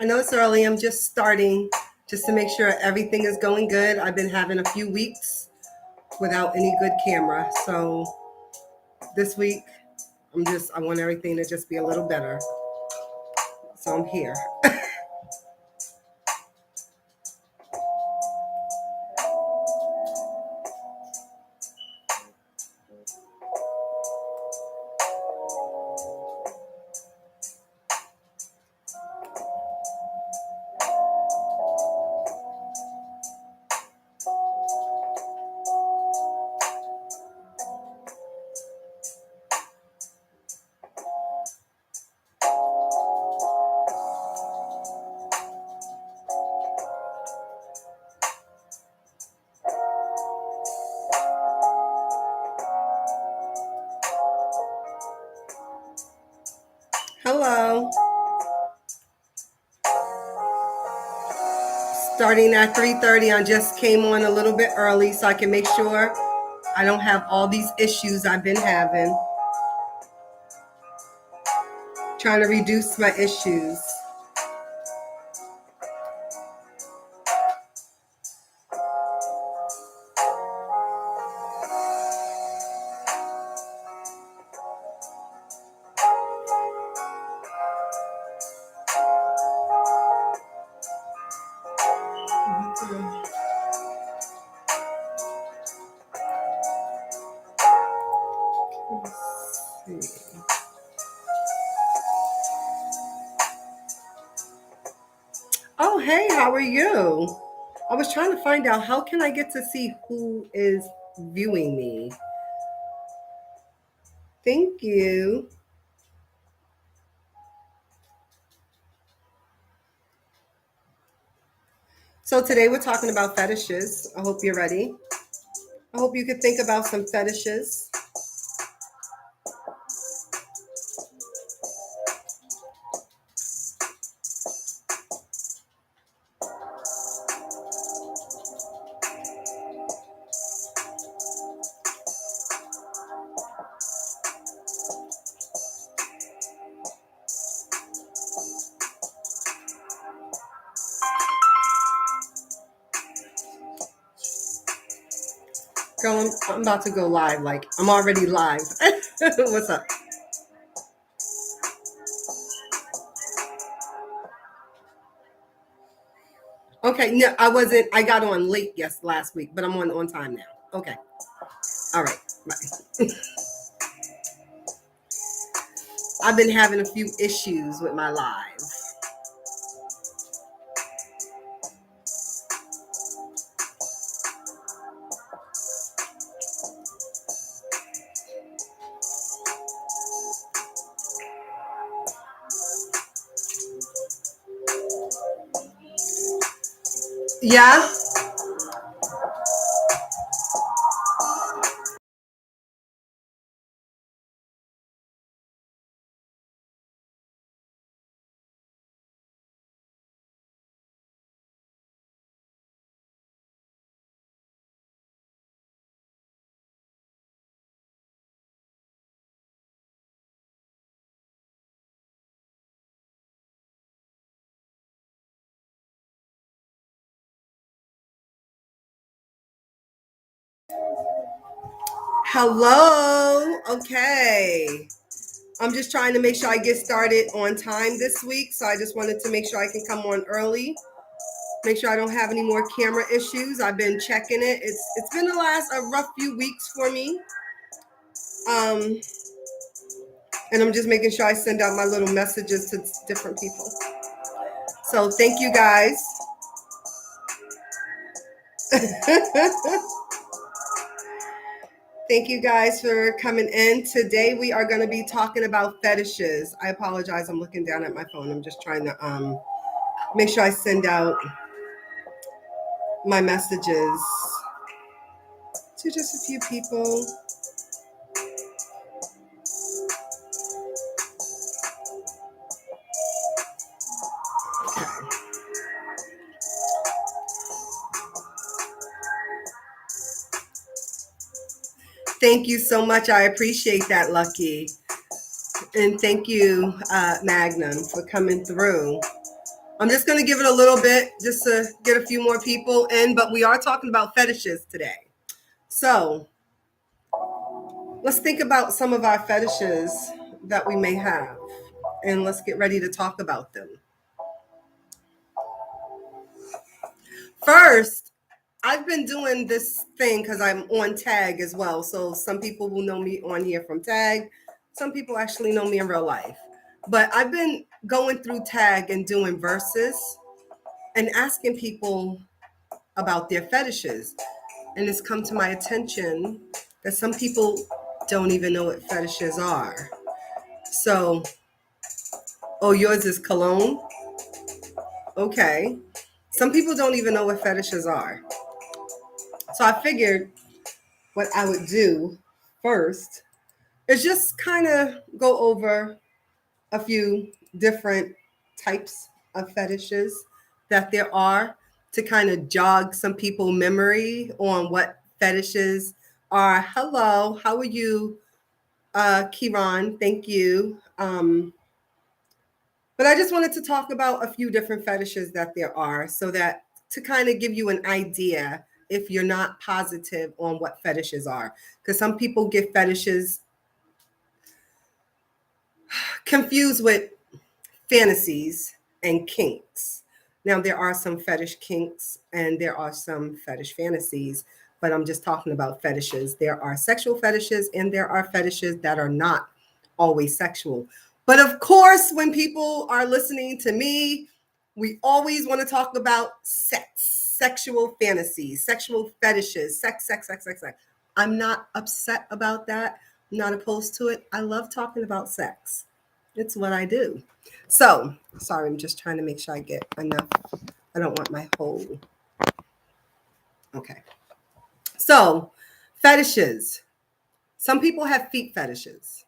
I know it's early. I'm just starting just to make sure everything is going good. I've been having a few weeks without any good camera. So this week, I want everything to just be a little better. So I'm here. Hello. Starting at 3:30, I just came on a little bit early so I can make sure I don't have all these issues I've been having. Trying to reduce my issues. Oh, hey, how are you? I was trying to find out how can I get to see who is viewing me. Thank you. So today we're talking about fetishes. I hope you're ready. I hope you could think about some fetishes. Girl, I'm about to go live. Like, I'm already live. What's up? Okay, no, I wasn't. I got on late last week, but I'm on time now. Okay. All right. Bye. I've been having a few issues with my live. Yeah. Hello. Okay. I'm just trying to make sure I get started on time this week. So I just wanted to make sure I can come on early. Make sure I don't have any more camera issues. I've been checking it. It's been a rough few weeks for me. And I'm just making sure I send out my little messages to different people. So thank you guys. Thank you guys for coming in. Today we are going to be talking about fetishes. I apologize. I'm looking down at my phone. I'm just trying to make sure I send out my messages to just a few people. Thank you so much. I appreciate that, Lucky. And thank you, Magnum, for coming through. I'm just going to give it a little bit just to get a few more people in, but we are talking about fetishes today. So let's think about some of our fetishes that we may have, and let's get ready to talk about them. First, I've been doing this thing because I'm on Tag as well. So some people will know me on here from Tag. Some people actually know me in real life. But I've been going through Tag and doing verses and asking people about their fetishes. And it's come to my attention that some people don't even know what fetishes are. So, oh, yours is cologne? Okay. Some people don't even know what fetishes are. So I figured what I would do first is just kind of go over a few different types of fetishes that there are to kind of jog some people memory on what fetishes are. Hello, how are you, Kiran? Thank you. But I just wanted to talk about a few different fetishes that there are so that to kind of give you an idea if you're not positive on what fetishes are. Because some people get fetishes confused with fantasies and kinks. Now, there are some fetish kinks and there are some fetish fantasies, but I'm just talking about fetishes. There are sexual fetishes and there are fetishes that are not always sexual. But of course, when people are listening to me, we always want to talk about sex, sexual fantasies, sexual fetishes, sex. I'm not upset about that. I'm not opposed to it. I love talking about sex. It's what I do. So, sorry, I'm just trying to make sure I get enough. I don't want my whole. Okay. So, fetishes. Some people have feet fetishes.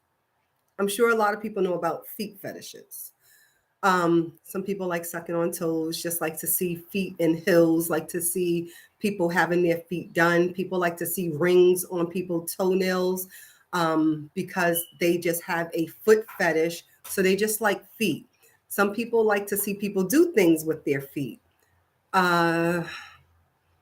I'm sure a lot of people know about feet fetishes. Some people like sucking on toes, just like to see feet in heels, like to see people having their feet done. People like to see rings on people's toenails because they just have a foot fetish. So they just like feet. Some people like to see people do things with their feet. Uh,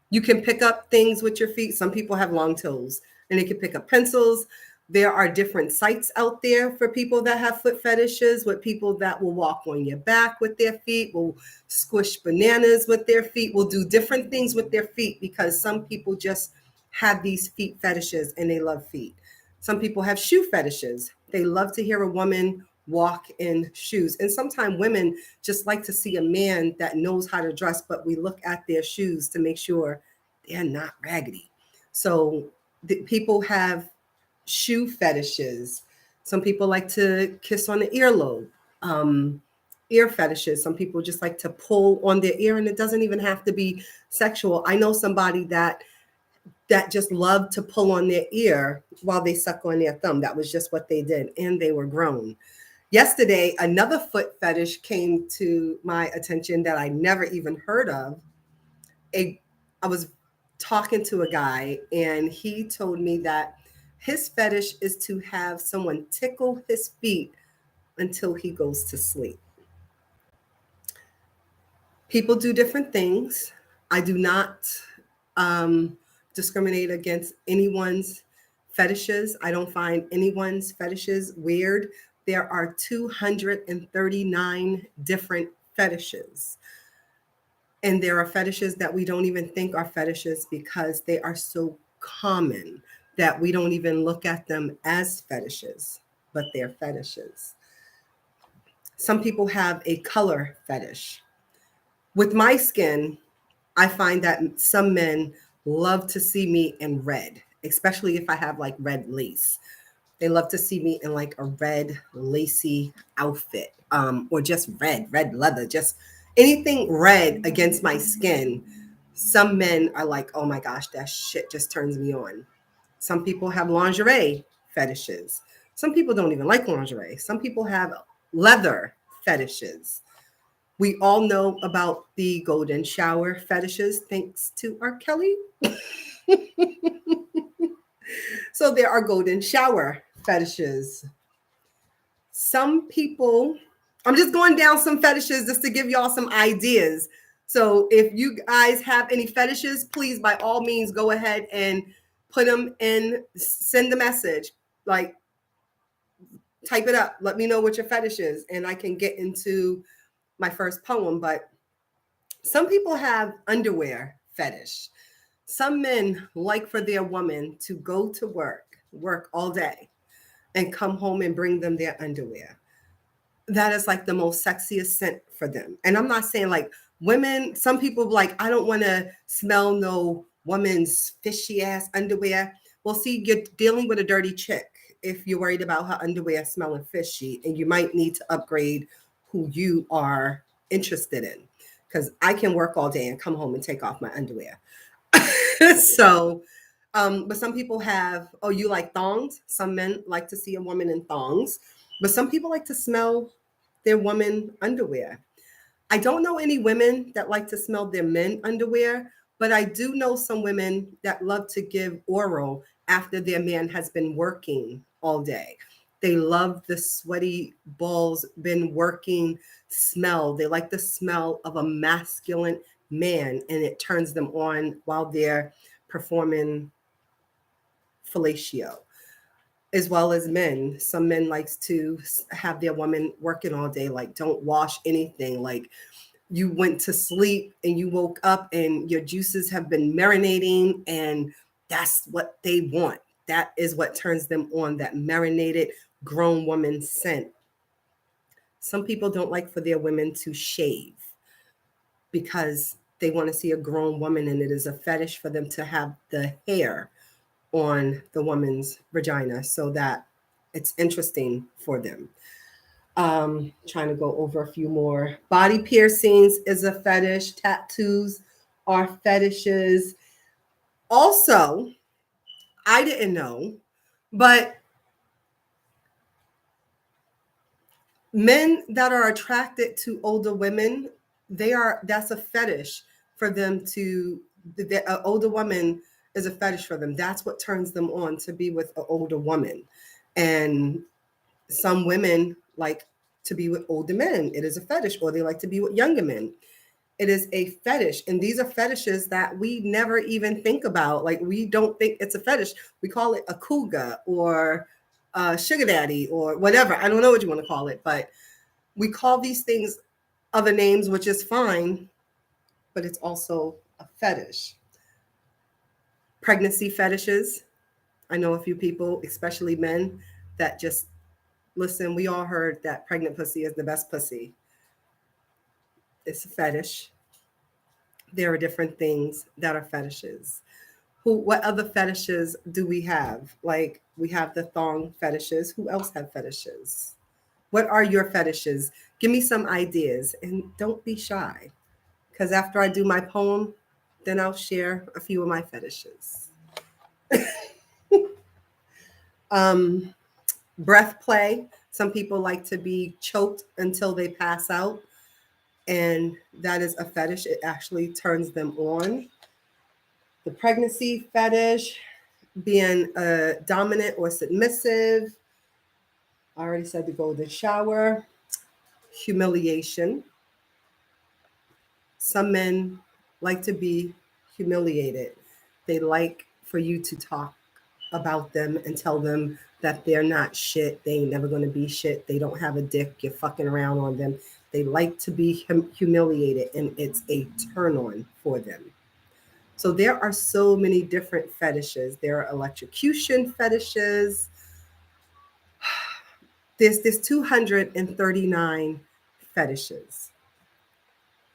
you can pick up things with your feet. Some people have long toes and they can pick up pencils. There are different sites out there for people that have foot fetishes, with people that will walk on your back with their feet, will squish bananas with their feet, will do different things with their feet because some people just have these feet fetishes and they love feet. Some people have shoe fetishes. They love to hear a woman walk in shoes. And sometimes women just like to see a man that knows how to dress, but we look at their shoes to make sure they're not raggedy. So people have shoe fetishes. Some people like to kiss on the earlobe. Ear fetishes. Some people just like to pull on their ear, and it doesn't even have to be sexual. I know somebody that just loved to pull on their ear while they suck on their thumb. That was just what they did, and they were grown. Yesterday, another foot fetish came to my attention that I never even heard of. I was talking to a guy, and he told me that his fetish is to have someone tickle his feet until he goes to sleep. People do different things. I do not discriminate against anyone's fetishes. I don't find anyone's fetishes weird. There are 239 different fetishes. And there are fetishes that we don't even think are fetishes because they are so common that we don't even look at them as fetishes, but they're fetishes. Some people have a color fetish. With my skin, I find that some men love to see me in red, especially if I have like red lace. They love to see me in like a red lacy outfit, or just red leather, just anything red against my skin. Some men are like, oh my gosh, that shit just turns me on. Some people have lingerie fetishes. Some people don't even like lingerie. Some people have leather fetishes. We all know about the golden shower fetishes thanks to R. Kelly. So there are golden shower fetishes. Some people I'm just going down some fetishes just to give y'all some ideas. So if you guys have any fetishes, please by all means go ahead and put them in, send the message. Like type it up. Let me know what your fetish is, and I can get into my first poem. But some people have underwear fetish. Some men like for their woman to go to work all day, and come home and bring them their underwear. That is like the most sexiest scent for them. And I'm not saying like women, some people like, I don't want to smell no woman's fishy ass underwear. Well, see, you're dealing with a dirty chick if you're worried about her underwear smelling fishy, and you might need to upgrade who you are interested in. Because I can work all day and come home and take off my underwear. So, but some people have, oh, you like thongs? Some men like to see a woman in thongs, but some people like to smell their woman underwear. I don't know any women that like to smell their men underwear, but I do know some women that love to give oral after their man has been working all day. They love the sweaty balls, been working smell. They like the smell of a masculine man, and it turns them on while they're performing fellatio, as well as men. Some men likes to have their woman working all day, like don't wash anything, like you went to sleep and you woke up and your juices have been marinating, and that's what they want. That is what turns them on, that marinated grown woman scent. Some people don't like for their women to shave because they want to see a grown woman, and it is a fetish for them to have the hair on the woman's vagina so that it's interesting for them. Trying to go over a few more. Body piercings is a fetish. Tattoos are fetishes. Also, I didn't know, but men that are attracted to older women, that's a fetish for them to, the older woman is a fetish for them. That's what turns them on, to be with an older woman. And some women like to be with older men. It is a fetish. Or they like to be with younger men. It is a fetish. And these are fetishes that we never even think about. Like, we don't think it's a fetish. We call it a cougar or a sugar daddy or whatever. I don't know what you want to call it, but we call these things other names, which is fine, but it's also a fetish. Pregnancy fetishes. I know a few people, especially men, that just listen. We all heard that pregnant pussy is the best pussy. It's a fetish. There are different things that are fetishes. What other fetishes do we have? Like, we have the thong fetishes. Who else have fetishes? What are your fetishes? Give me some ideas, and don't be shy, because after I do my poem, then I'll share a few of my fetishes. um, Breath play. Some people like to be choked until they pass out, and that is a fetish. It actually turns them on. The pregnancy fetish, being dominant or submissive. I already said the golden shower. Humiliation. Some men like to be humiliated. They like for you to talk about them and tell them that they're not shit. They ain't never going to be shit. They don't have a dick. You're fucking around on them. They like to be humiliated, and it's a turn on for them. So there are so many different fetishes. There are electrocution fetishes. There's 239 fetishes.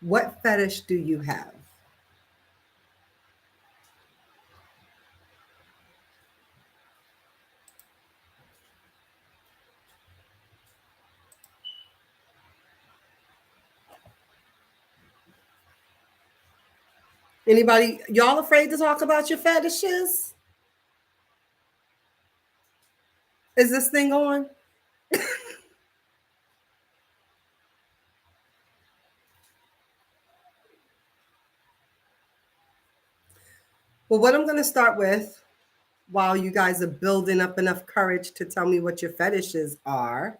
What fetish do you have? Anybody, y'all afraid to talk about your fetishes? Is this thing on? Well, what I'm going to start with, while you guys are building up enough courage to tell me what your fetishes are,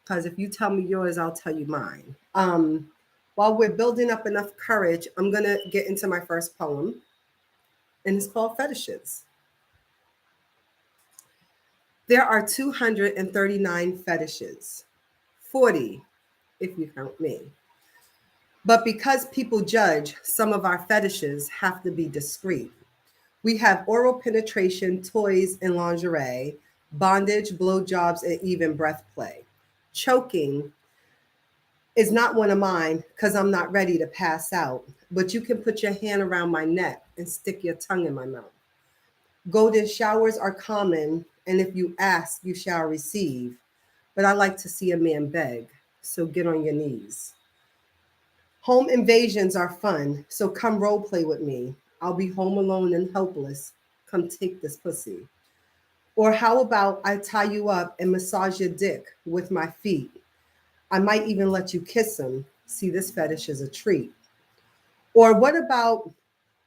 Because if you tell me yours, I'll tell you mine. While we're building up enough courage, I'm going to get into my first poem, and it's called Fetishes. There are 239 fetishes, 40 if you count me. But because people judge, some of our fetishes have to be discreet. We have oral penetration, toys, and lingerie, bondage, blowjobs, and even breath play. Choking is not one of mine because I'm not ready to pass out, but you can put your hand around my neck and stick your tongue in my mouth. Golden showers are common, and if you ask, you shall receive. But I like to see a man beg, so get on your knees. Home invasions are fun, so come role play with me. I'll be home alone and helpless. Come take this pussy. Or how about I tie you up and massage your dick with my feet? I might even let you kiss him. See, this fetish is a treat. Or what about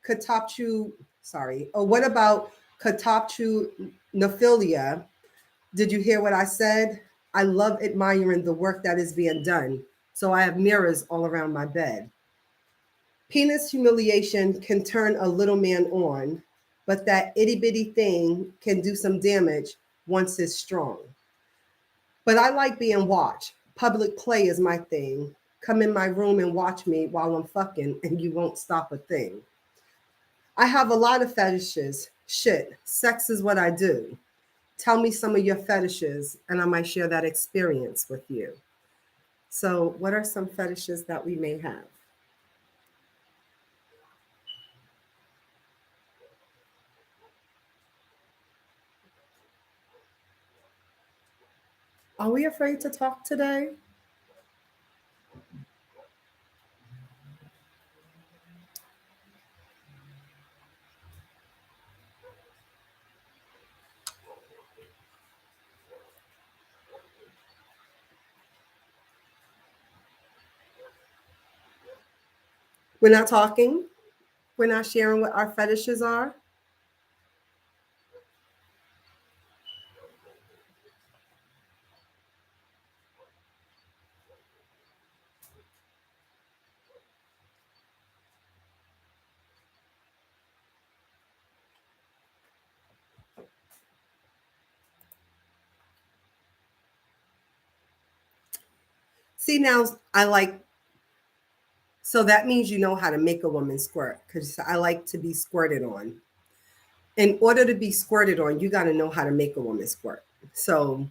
katoptru, sorry, or what about katoptronophilia? Did you hear what I said? I love admiring the work that is being done. So I have mirrors all around my bed. Penis humiliation can turn a little man on, but that itty bitty thing can do some damage once it's strong. But I like being watched. Public play is my thing. Come in my room and watch me while I'm fucking, and you won't stop a thing. I have a lot of fetishes. Shit, sex is what I do. Tell me some of your fetishes, and I might share that experience with you. So, what are some fetishes that we may have? Are we afraid to talk today? We're not talking. We're not sharing what our fetishes are. See, now I like, so that means you know how to make a woman squirt because I like to be squirted on. In order to be squirted on, you got to know how to make a woman squirt. So,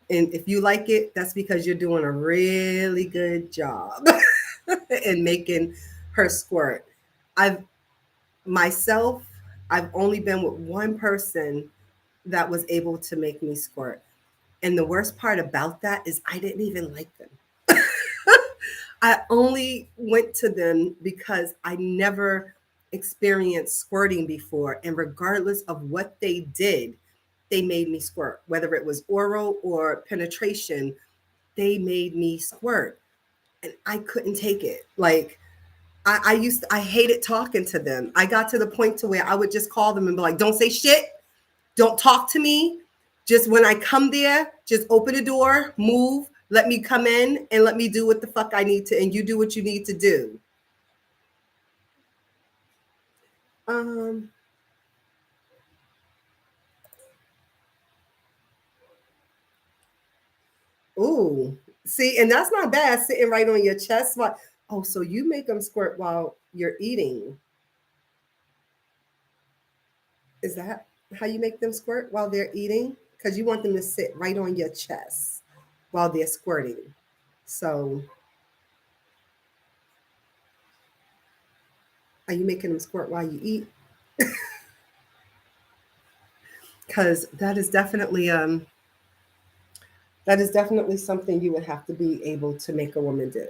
and if you like it, that's because you're doing a really good job in making her squirt. I've myself, I've only been with one person that was able to make me squirt. And the worst part about that is I didn't even like them. I only went to them because I never experienced squirting before. And regardless of what they did, they made me squirt. Whether it was oral or penetration, they made me squirt. And I couldn't take it. Like I hated talking to them. I got to the point to where I would just call them and be like, don't say shit. Don't talk to me. Just when I come there, just open the door, move, let me come in and let me do what the fuck I need to, and you do what you need to do. Um, ooh. See, and that's not bad sitting right on your chest. What? Oh, so you make them squirt while you're eating. Is that how you make them squirt while they're eating? Because you want them to sit right on your chest while they're squirting. So are you making them squirt while you eat? Because that is definitely something you would have to be able to make a woman do.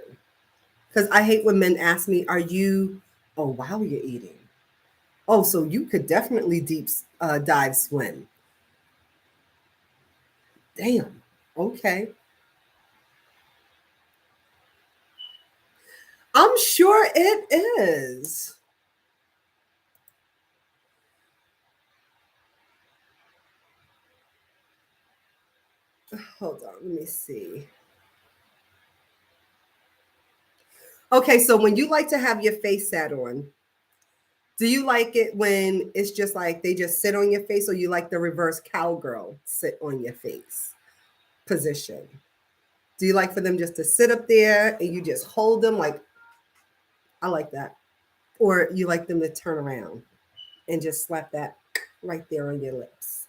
Because I hate when men ask me, "Are you? Oh, while you're eating? Oh, so you could definitely deep dive swim." Damn. Okay. I'm sure it is. Hold on. Let me see. Okay, so when you like to have your face sat on, do you like it when it's just like they just sit on your face, or you like the reverse cowgirl sit on your face position? Do you like for them just to sit up there and you just hold them like I like that? Or you like them to turn around and just slap that right there on your lips?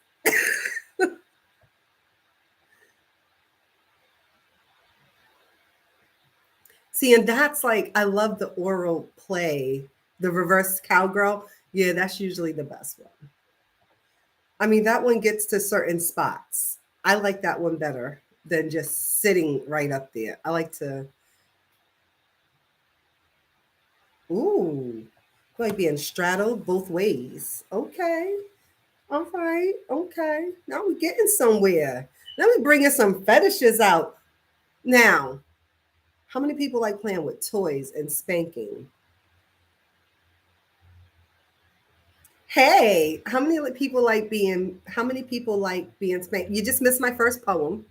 See, and that's like I love the oral play, the reverse cowgirl. Yeah, that's usually the best one. I mean, that one gets to certain spots. I like that one better than just sitting right up there. I like to, ooh, like being straddled both ways. Okay. All right. Okay. Now we're getting somewhere. Now we're bringing some fetishes out. Now, how many people like playing with toys and spanking? Hey, how many people like being spanked? You just missed my first poem.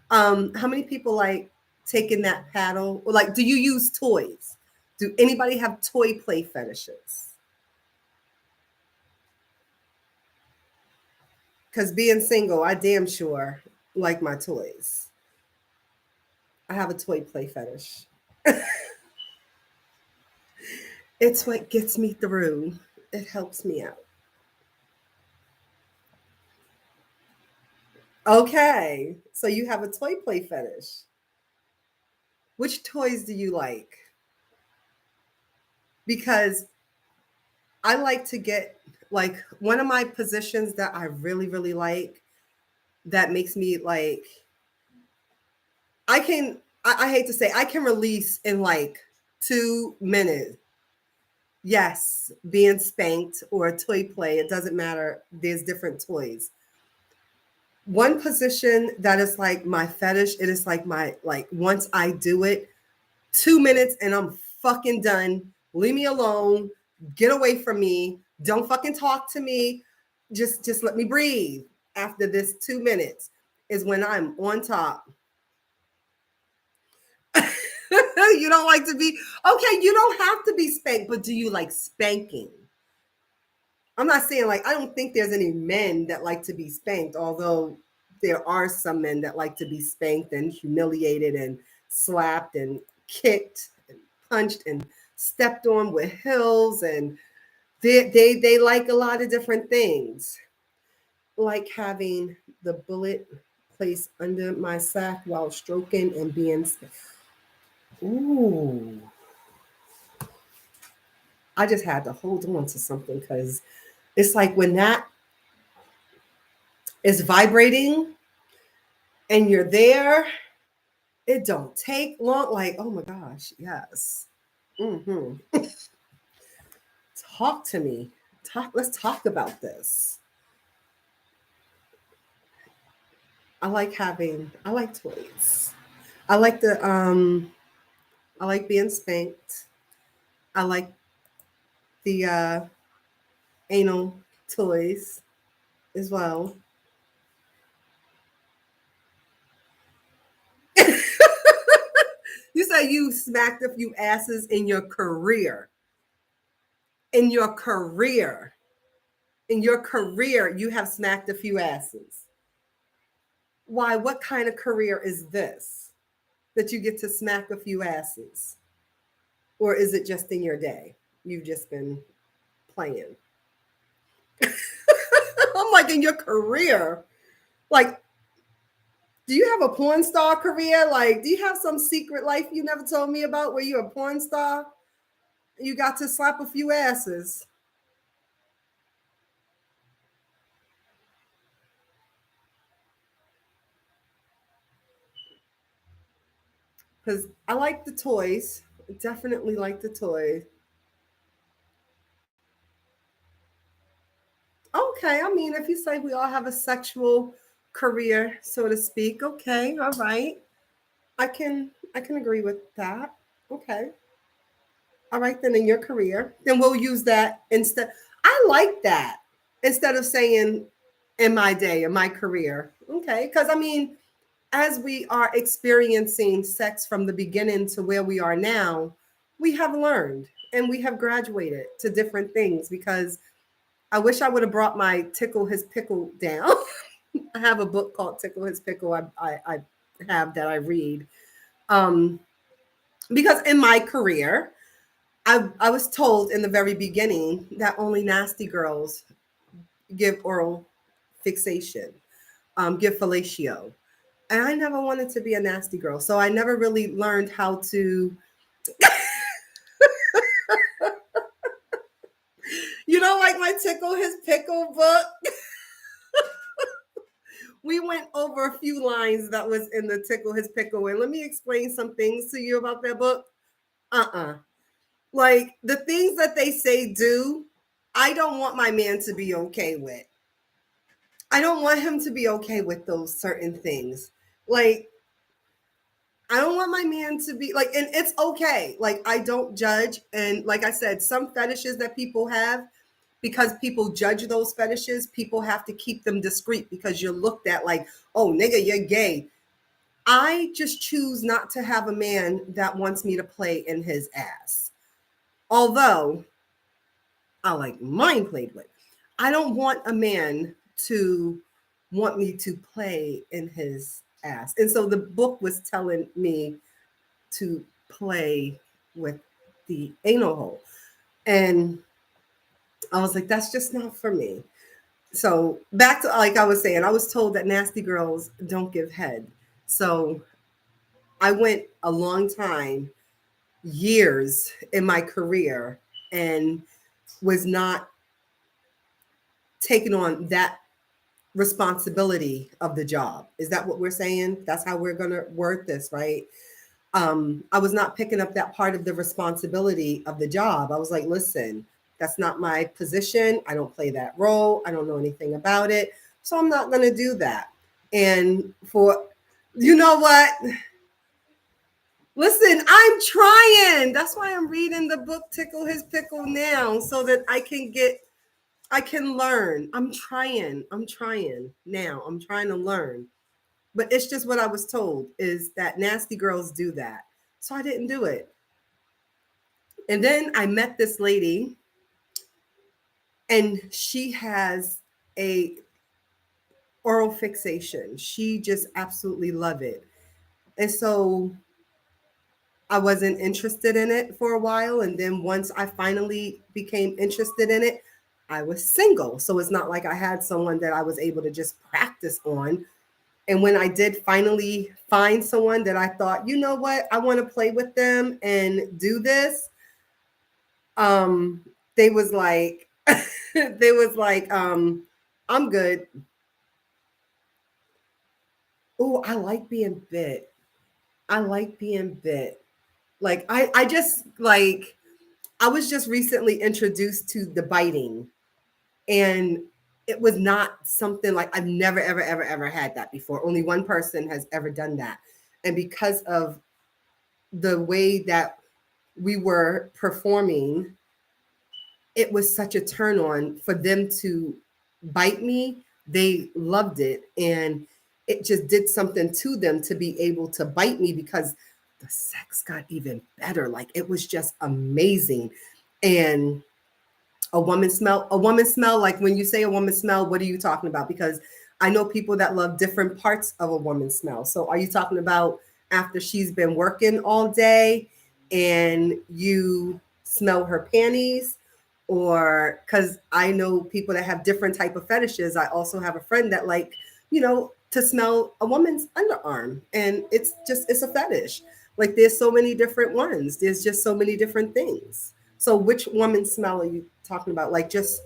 How many people like taking that paddle? Or like, do you use toys? Do anybody have toy play fetishes? Because being single, I damn sure like my toys. I have a toy play fetish. It's what gets me through. It helps me out. Okay, so you have a toy play fetish. Which toys do you like? Because I like to get like one of my positions that I really, really like that makes me like I hate to say I can release in like 2 minutes. Yes, being spanked or a toy play, it doesn't matter. There's different toys. One position that is like my fetish, it is like my like once I do it, 2 minutes and I'm fucking done. Leave me alone. Get away from me. Don't fucking talk to me. Just let me breathe. After this 2 minutes is when I'm on top. You don't like to be okay. You don't have to be spanked, but do you like spanking? I'm not saying like I don't think there's any men that like to be spanked, although there are some men that like to be spanked and humiliated and slapped and kicked and punched and stepped on with heels and they like a lot of different things. Like having the bullet placed under my sack while stroking and being ooh. I just had to hold on to something because it's like when that is vibrating and you're there, it don't take long. Like, oh my gosh, yes. Hmm. Talk to me. Talk. Let's talk about this. I like toys. I like the I like being spanked. I like the anal toys as well. You say you smacked a few asses in your career. In your career. In your career, you have smacked a few asses. Why? What kind of career is this that you get to smack a few asses? Or is it just in your day? You've just been playing. I'm like, in your career. Like, do you have a porn star career? Like, do you have some secret life you never told me about where you're a porn star? You got to slap a few asses. Because I like the toys. Definitely like the toys. Okay, I mean, if you say we all have a sexual career, so to speak, okay, all right. I can agree with that. Okay. All right, then in your career, then we'll use that instead. I like that instead of saying in my day, in my career. Okay. Because I mean, as we are experiencing sex from the beginning to where we are now, we have learned and we have graduated to different things because I wish I would have brought my Tickle His Pickle down. I have a book called Tickle His Pickle I have that I read. Um, because in my career, I was told in the very beginning that only nasty girls give oral fixation, give fellatio. And I never wanted to be a nasty girl. So I never really learned how to, like my Tickle His Pickle book. We went over a few lines that was in the Tickle His Pickle. And let me explain some things to you about that book. Like the things that they say do, I don't want my man to be okay with. I don't want him to be okay with those certain things. Like, I don't want my man to be like, and it's okay. Like, I don't judge. And like I said, some fetishes that people have, because people judge those fetishes, people have to keep them discreet because you're looked at like, oh, nigga, you're gay. I just choose not to have a man that wants me to play in his ass. Although I like mine played with. I don't want a man to want me to play in his ass. And so the book was telling me to play with the anal hole. And I was like, that's just not for me. So back to like I was saying, I was told that nasty girls don't give head. So I went a long time, years in my career, and was not taking on that responsibility of the job. Is that what we're saying? That's how we're going to word this, right? I was not picking up that part of the responsibility of the job. I was like, listen, that's not my position. I don't play that role. I don't know anything about it. So I'm not going to do that. And for, you know what? Listen, I'm trying. That's why I'm reading the book Tickle His Pickle now so that I can learn. I'm trying. I'm trying now. I'm trying to learn. But it's just what I was told is that nasty girls do that. So I didn't do it. And then I met this lady and she has a oral fixation. She just absolutely love it. And so I wasn't interested in it for a while. And then once I finally became interested in it, I was single. So it's not like I had someone that I was able to just practice on. And when I did finally find someone that I thought, you know what, I want to play with them and do this, um, they was like, they was like, I'm good. Oh, I like being bit. I like being bit. Like I just like I was just recently introduced to the biting, and it was not something like I've never ever had that before. Only one person has ever done that. And because of the way that we were performing, it was such a turn on for them to bite me. They loved it. And it just did something to them to be able to bite me because the sex got even better. Like it was just amazing. And a woman smell, like when you say a woman smell, what are you talking about? Because I know people that love different parts of a woman's smell. So are you talking about after she's been working all day and you smell her panties? Or because I know people that have different type of fetishes. I also have a friend that like, to smell a woman's underarm, and it's a fetish. Like there's so many different ones. There's just so many different things. So which woman smell are you talking about? Like just,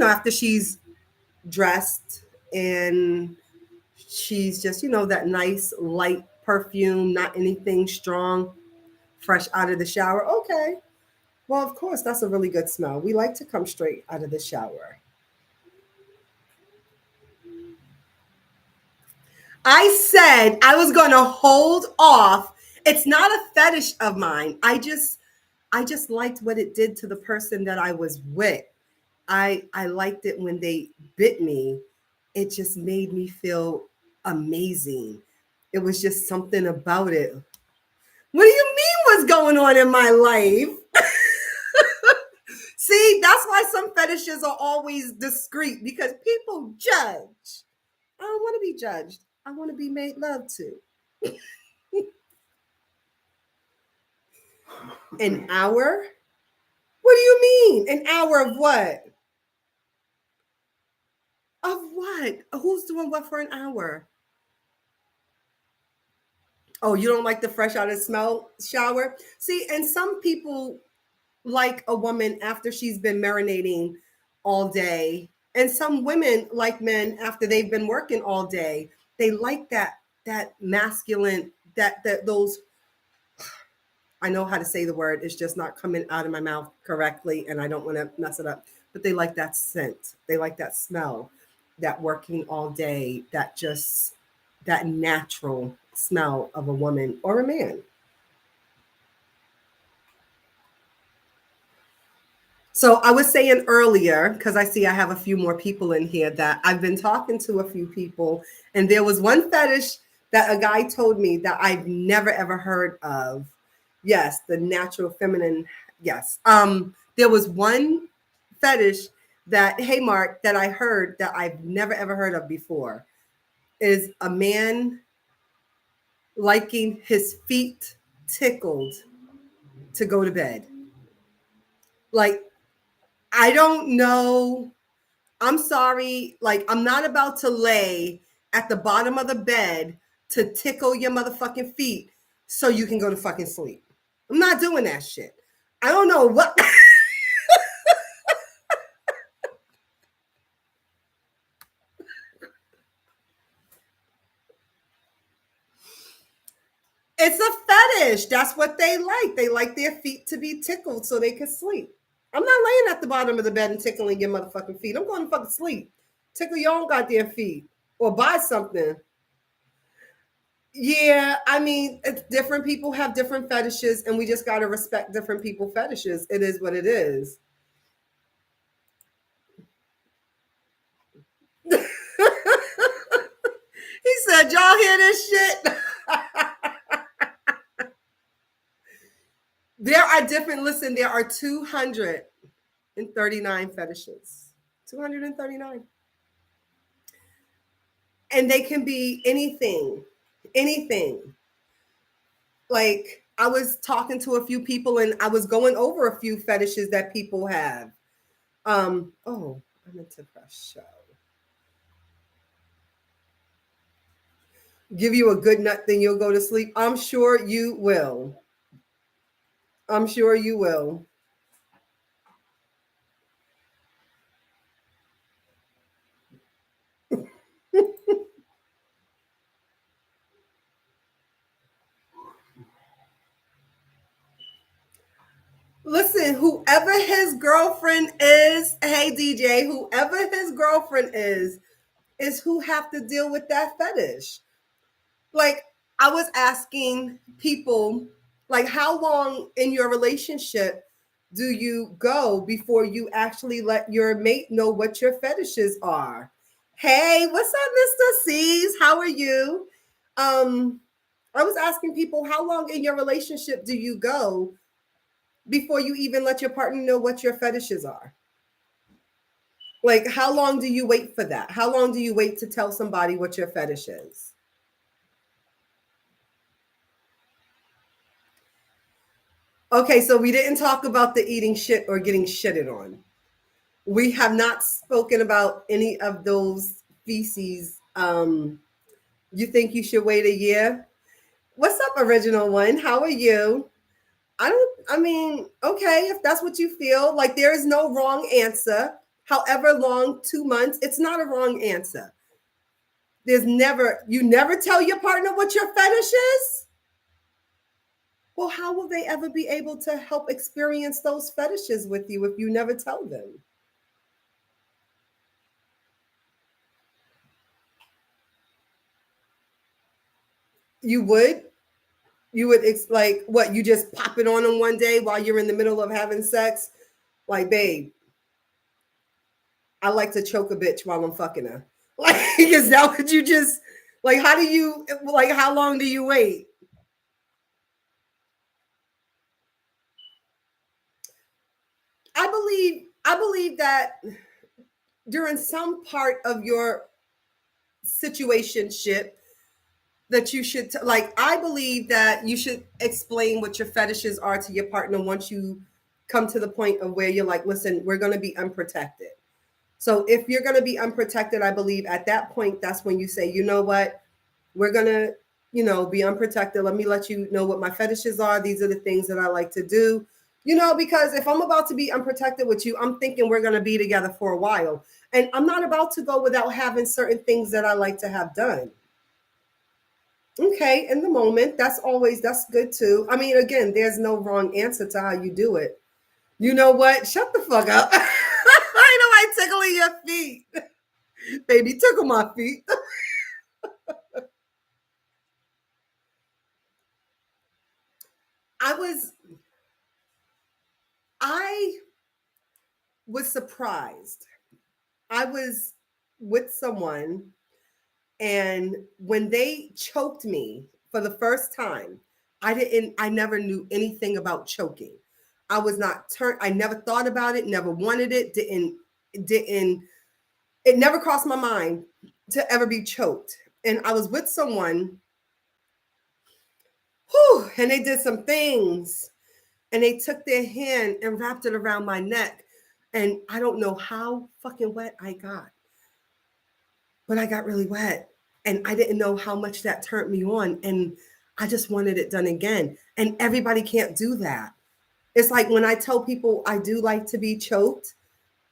after she's dressed and she's just, that nice light perfume, not anything strong, fresh out of the shower. Okay. Well, of course, that's a really good smell. We like to come straight out of the shower. I said I was going to hold off. It's not a fetish of mine. I just liked what it did to the person that I was with. I liked it when they bit me. It just made me feel amazing. It was just something about it. What do you mean what's going on in my life? See, that's why some fetishes are always discreet because people judge. I don't want to be judged. I want to be made love to. An hour? What do you mean? An hour of what? Of what? Who's doing what for an hour? Oh, you don't like the fresh out of smell shower? See, and some people like a woman after she's been marinating all day. And some women like men after they've been working all day. They like that masculine, that those, I know how to say the word, it's just not coming out of my mouth correctly and I don't want to mess it up. But they like that scent. They like that smell, that working all day, that natural smell of a woman or a man. So I was saying earlier, because I see I have a few more people in here, that I've been talking to a few people, and there was one fetish that a guy told me that I've never ever heard of. Yes, the natural feminine. Yes. There was one fetish that, hey Mark, that I heard that I've never ever heard of before. Is a man liking his feet tickled to go to bed. Like, I don't know. I'm sorry, like I'm not about to lay at the bottom of the bed to tickle your motherfucking feet so you can go to fucking sleep. I'm not doing that shit. I don't know what. It's a fetish. That's what they like. They like their feet to be tickled so they can sleep. I'm not laying at the bottom of the bed and tickling your motherfucking feet. I'm going to fucking sleep. Tickle your own goddamn feet or buy something. Yeah, I mean, it's different people have different fetishes, and we just got to respect different people' fetishes. It is what it is. He said, y'all hear this shit? There are different, listen, there are 239 fetishes. 239. And they can be anything, anything. Like, I was talking to a few people and I was going over a few fetishes that people have. Oh, I meant to press show. Give you a good nut, then you'll go to sleep. I'm sure you will. I'm sure you will. Listen, whoever his girlfriend is, hey DJ, whoever his girlfriend is who have to deal with that fetish. Like, I was asking people, like, how long in your relationship do you go before you actually let your mate know what your fetishes are? Hey, what's up, Mr. C's? How are you? Um, I was asking people, how long in your relationship do you go before you even let your partner know what your fetishes are? Like, how long do you wait for that? How long do you wait to tell somebody what your fetish is? Okay, so we didn't talk about the eating shit or getting shitted on. We have not spoken about any of those feces. You think you should wait a year? What's up, original one? How are you? I mean, okay, if that's what you feel, like there is no wrong answer. However long, 2 months, it's not a wrong answer. You never tell your partner what your fetish is? Well, how will they ever be able to help experience those fetishes with you if you never tell them? You would? You would like what? You just pop it on them one day while you're in the middle of having sex? Like, babe, I like to choke a bitch while I'm fucking her. Like, is that what you just like? How do you like? How long do you wait? I believe that during some part of your situationship that you should like I believe that you should explain what your fetishes are to your partner once you come to the point of where you're like, listen, we're going to be unprotected. So if you're going to be unprotected, I believe at that point that's when you say, you know what, we're going to, be unprotected. Let me let you know what my fetishes are. These are the things that I like to do. Because if I'm about to be unprotected with you, I'm thinking we're going to be together for a while. And I'm not about to go without having certain things that I like to have done. Okay, in the moment, that's good too. I mean, again, there's no wrong answer to how you do it. You know what? Shut the fuck up. I know I tickling your feet. Baby, tickle my feet. I was I was surprised. I was with someone, and when they choked me for the first time, I never knew anything about choking. I was not turned, I never thought about it, never wanted it, didn't it never crossed my mind to ever be choked. And I was with someone, and they did some things, and they took their hand and wrapped it around my neck. And I don't know how fucking wet I got, but I got really wet. And I didn't know how much that turned me on. And I just wanted it done again. And everybody can't do that. It's like when I tell people I do like to be choked.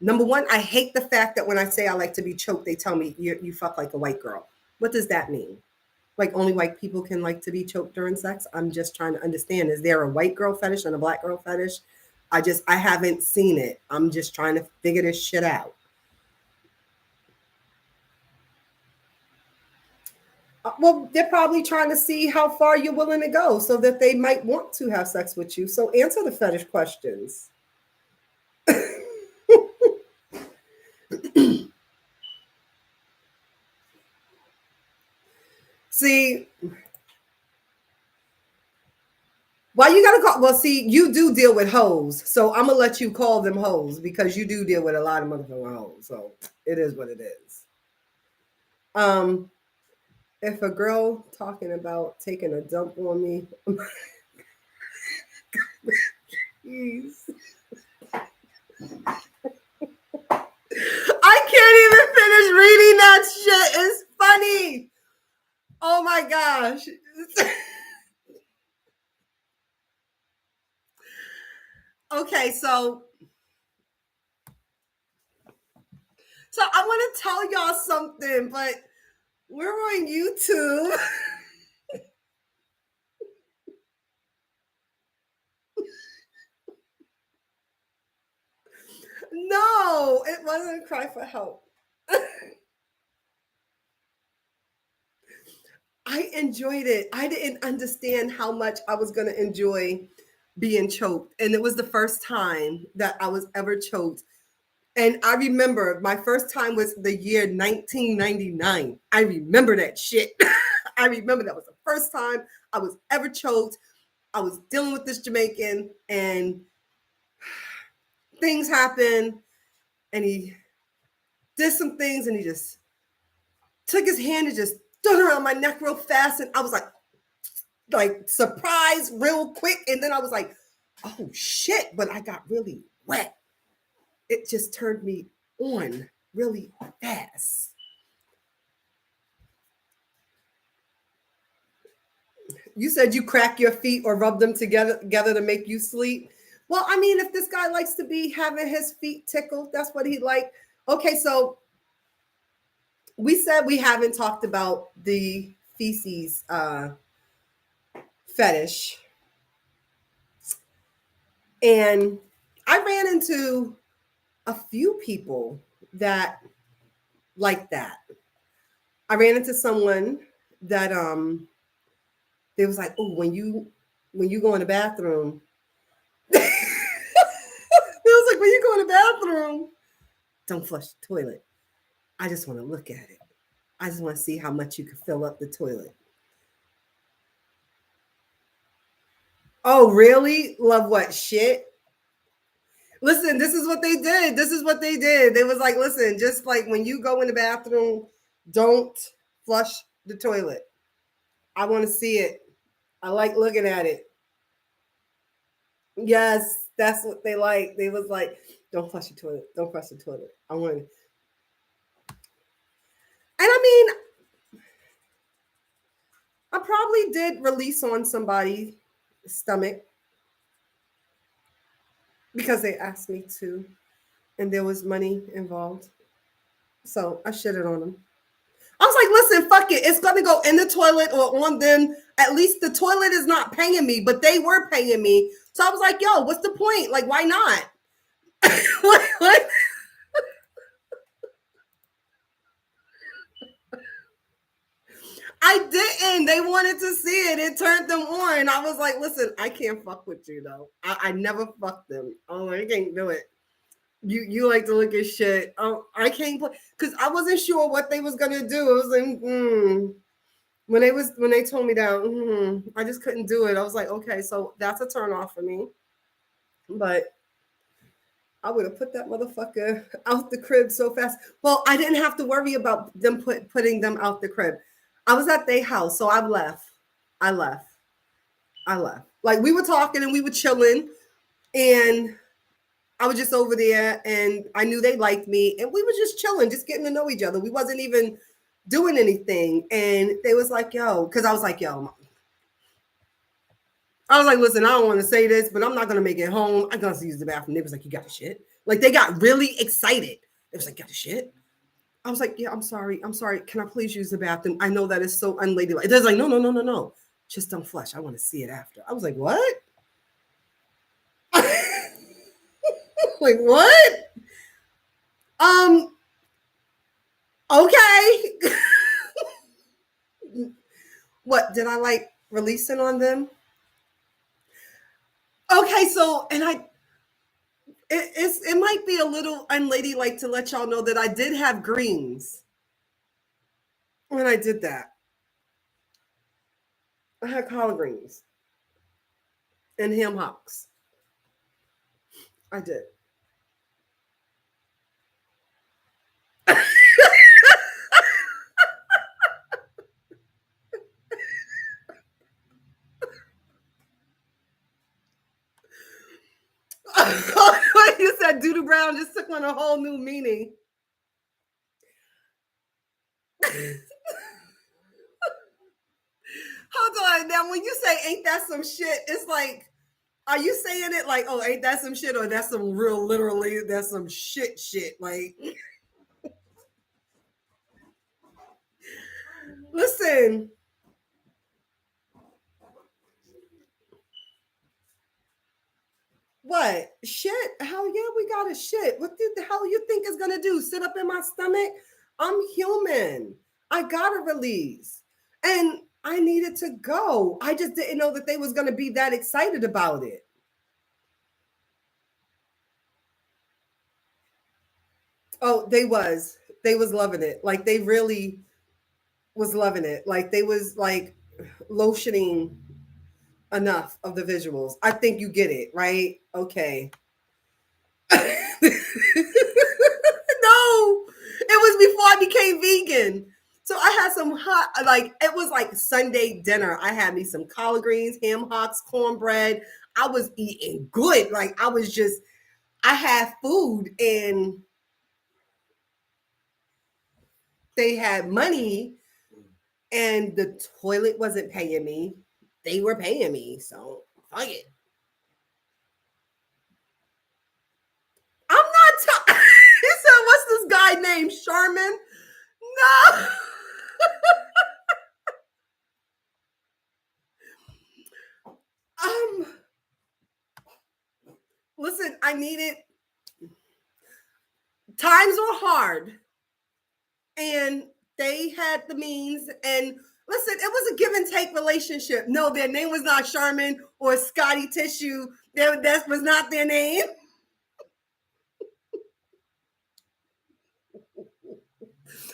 Number one, I hate the fact that when I say I like to be choked, they tell me you fuck like a white girl. What does that mean? Like only white people can like to be choked during sex? I'm just trying to understand. Is there a white girl fetish and a black girl fetish? I haven't seen it. I'm just trying to figure this shit out. Well, they're probably trying to see how far you're willing to go so that they might want to have sex with you. So answer the fetish questions. See, why you gotta call? Well, see, you do deal with hoes, so I'm gonna let you call them hoes because you do deal with a lot of motherfucking hoes. So it is what it is. Um, if a girl talking about taking a dump on me, please, I can't even finish reading that shit. It's funny. Oh my gosh. Okay, so I want to tell y'all something, but we're on YouTube. No, it wasn't a cry for help. I enjoyed it. I didn't understand how much I was going to enjoy being choked. And it was the first time that I was ever choked. And I remember my first time was the year 1999. I remember that shit. I remember that was the first time I was ever choked. I was dealing with this Jamaican, and things happened, and he did some things, and he just took his hand and just threw it around my neck real fast. And I was like surprised real quick. And then I was like, oh shit, but I got really wet. It just turned me on really fast. You said you crack your feet or rub them together to make you sleep. Well, I mean, if this guy likes to be having his feet tickled, that's what he like. Okay, so we said we haven't talked about the feces fetish, and I ran into a few people that like that. I ran into someone that they was like, oh, when you go in the bathroom, it was like when you go in the bathroom, don't flush the toilet. I just want to look at it. I just want to see how much you can fill up the toilet. Oh, really? Love what shit? Listen, this is what they did. This is what they did. They was like, listen, just like when you go in the bathroom, don't flush the toilet. I want to see it. I like looking at it. Yes, that's what they like. They was like, don't flush the toilet. Don't flush the toilet. I want it. And I mean, I probably did release on somebody's stomach because they asked me to, and there was money involved. So I shitted on them. I was like, listen, fuck it. It's gonna go in the toilet or on them. At least the toilet is not paying me, but they were paying me. So I was like, yo, what's the point? Like, why not? what? I didn't. They wanted to see it. It turned them on. I was like, listen, I can't fuck with you though. I never fucked them. Oh, I can't do it. You like to look at shit. Oh, I can't play because I wasn't sure what they was gonna do. I was like, when they told me that, I just couldn't do it. I was like, okay, so that's a turn off for me. But I would have put that motherfucker out the crib so fast. Well, I didn't have to worry about them putting them out the crib. I was at their house, so I left. I left. I left. Like we were talking and we were chilling, and I was just over there, and I knew they liked me, and we were just chilling, just getting to know each other. We wasn't even doing anything, and they was like, "Yo," because I was like, "Yo." I was like, listen, I don't want to say this, but I'm not gonna make it home. I gotta use the bathroom. They was like, you got the shit. Like they got really excited. It was like, got the shit. I was like, yeah, I'm sorry. I'm sorry. Can I please use the bathroom? I know that is so unladylike. They're like, no, no, no, no, no. Just don't flush. I want to see it after. I was like, what? Like what? Um, okay. What did I like releasing on them? Okay, so and it might be a little unladylike to let y'all know that I did have greens when I did that. I had collard greens and ham hocks. I did. You said Doodoo Brown just took on a whole new meaning. Hold on. Now, when you say ain't that some shit, it's like, are you saying it like, oh, ain't that some shit, or that's some real literally, that's some shit? Like, listen, what? Shit? Hell yeah, we got a shit. What the hell you think is gonna do? Sit up in my stomach? I'm human. I gotta release. And I needed to go. I just didn't know that they was gonna be that excited about it. Oh, they was. They was loving it. Like they really was loving it. Like they was like lotioning enough of the visuals. I think you get it, right? Okay. No, it was before I became vegan. So I had some hot, like it was like Sunday dinner. I had me some collard greens, ham hocks, cornbread. I was eating good. Like I was just, I had food and they had money and the toilet wasn't paying me. They were paying me. So fuck it. I'm not, he said, what's this guy named Sherman? No. um, Listen, I needed, times were hard and they had the means. And listen, it was a give and take relationship. No, their name was not Sherman or Scotty Tissue. That was not their name.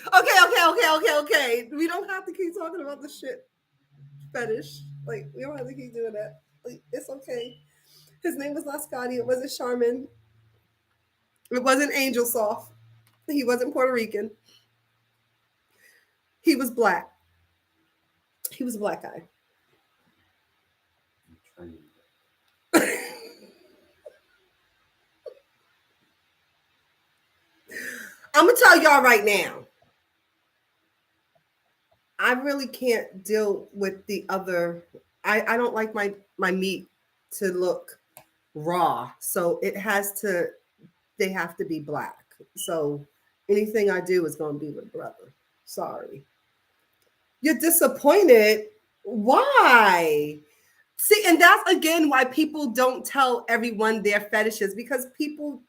Okay. We don't have to keep talking about the shit fetish. Like, we don't have to keep doing that. Like, it's okay. His name was not Scotty. It wasn't Sherman. It wasn't Angel Soft. He wasn't Puerto Rican. He was black. He was a black guy. I'm gonna tell y'all right now. I really can't deal with the other. I don't like my meat to look raw. So it has to. They have to be black. So anything I do is gonna be with brother. Sorry. You're disappointed. Why? See, and that's again why people don't tell everyone their fetishes because people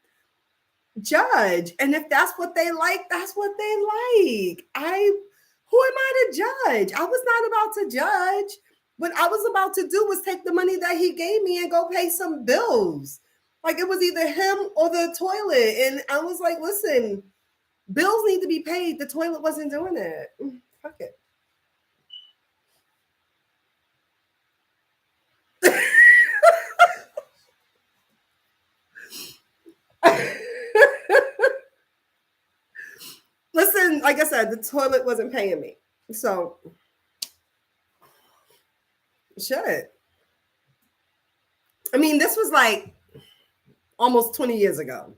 judge. And if that's what they like, that's what they like. Who am I to judge? I was not about to judge. What I was about to do was take the money that he gave me and go pay some bills. Like it was either him or the toilet. And I was like, listen, bills need to be paid. The toilet wasn't doing it. Fuck it. Listen, like I said, the toilet wasn't paying me. So shit. I mean, this was like almost 20 years ago.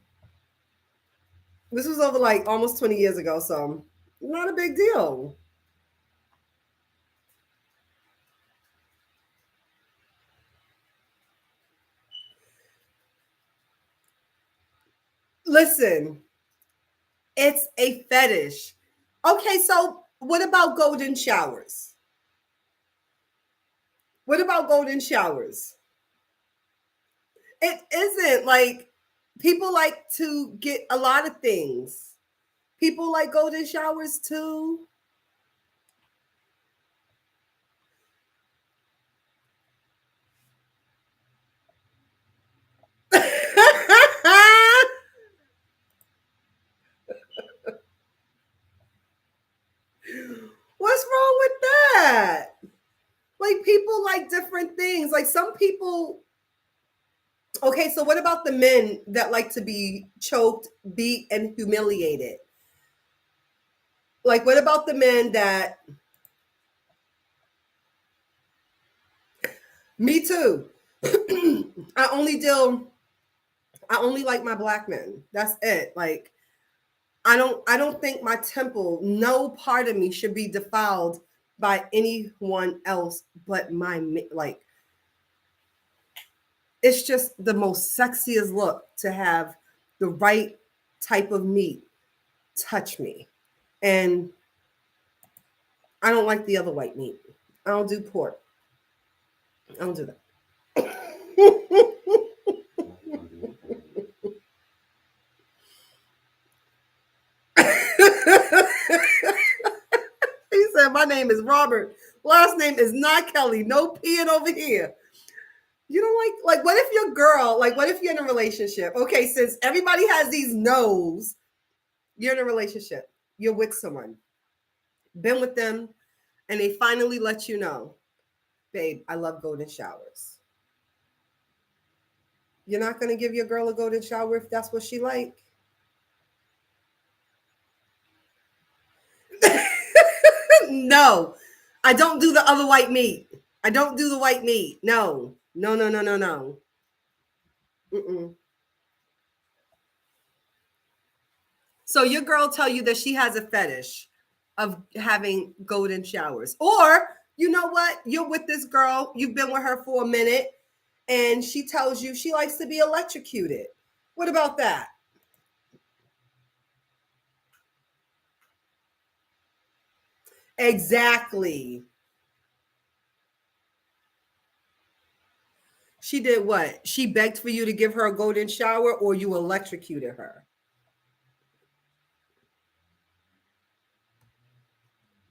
This was over like almost 20 years ago, so not a big deal. Listen, it's a fetish. Okay, so what about golden showers? What about golden showers? It isn't like people like to get a lot of things. People like golden showers too. What's wrong with that? Like people like different things. Like some people. Okay, so what about the men that like to be choked, beat, and humiliated? Like, what about the men that? Me too. I only deal. I only like my black men. That's it. Like, I don't think my temple. No part of me should be defiled by anyone else but like. It's just the most sexiest look to have the right type of meat touch me, and I don't like the other white meat. I don't do pork. I don't do that. He said, "My name is Robert. Last name is not Kelly. No peeing over here." You don't like what if your girl, like what if you're in a relationship? Okay, since everybody has these no's, you're in a relationship. You're with someone, been with them, and they finally let you know, babe, I love golden showers. You're not gonna give your girl a golden shower if that's what she like. No, I don't do the other white meat. I don't do the white meat. No, no, no, no, no, no. Mm-mm. So your girl tell you that she has a fetish of having golden showers, or you know what? You're with this girl. You've been with her for a minute, and she tells you she likes to be electrocuted. What about that? Exactly. She did what? She begged for you to give her a golden shower, or you electrocuted her.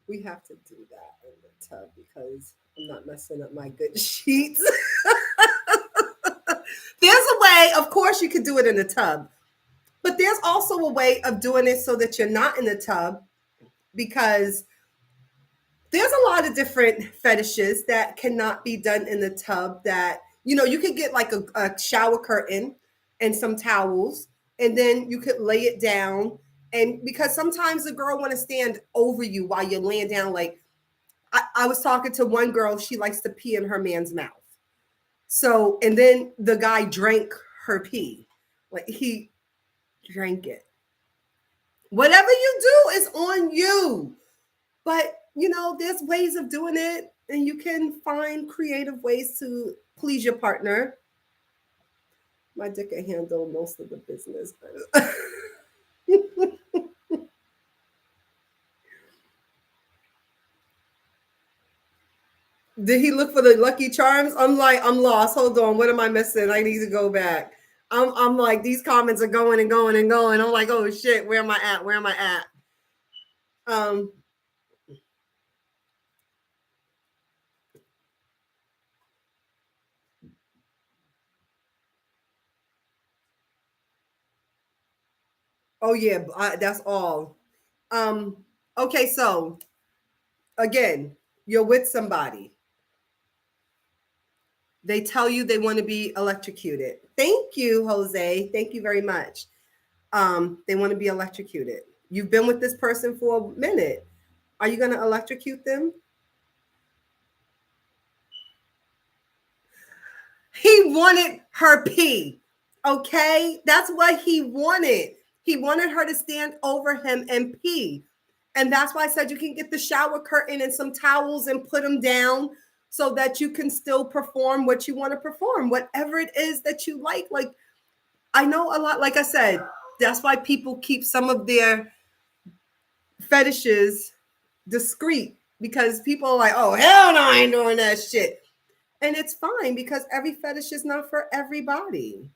We have to do that in the tub because I'm not messing up my good sheets. There's a way, of course, you could do it in the tub, but there's also a way of doing it so that you're not in the tub because there's a lot of different fetishes that cannot be done in the tub that, you know, you could get like a shower curtain and some towels and then you could lay it down. And because sometimes the girl want to stand over you while you're laying down. Like I was talking to one girl, she likes to pee in her man's mouth. So, and then the guy drank her pee. Like he drank it. Whatever you do is on you. But, there's ways of doing it, and you can find creative ways to please your partner. My dick can handle most of the business. Did he look for the Lucky Charms? I'm like, I'm lost. Hold on. What am I missing? I need to go back. I'm like, these comments are going and going and going. I'm like, oh shit, where am I at? Where am I at? Um, oh yeah, that's all. Okay, so again, you're with somebody. They tell you they want to be electrocuted. Thank you, Jose. Thank you very much. They want to be electrocuted. You've been with this person for a minute. Are you going to electrocute them? He wanted her pee. Okay? That's what he wanted. He wanted her to stand over him and pee. And that's why I said you can get the shower curtain and some towels and put them down so that you can still perform what you want to perform, whatever it is that you like. Like, I know a lot, like I said, that's why people keep some of their fetishes discreet, because people are like, oh, hell no, I ain't doing that shit. And it's fine because every fetish is not for everybody.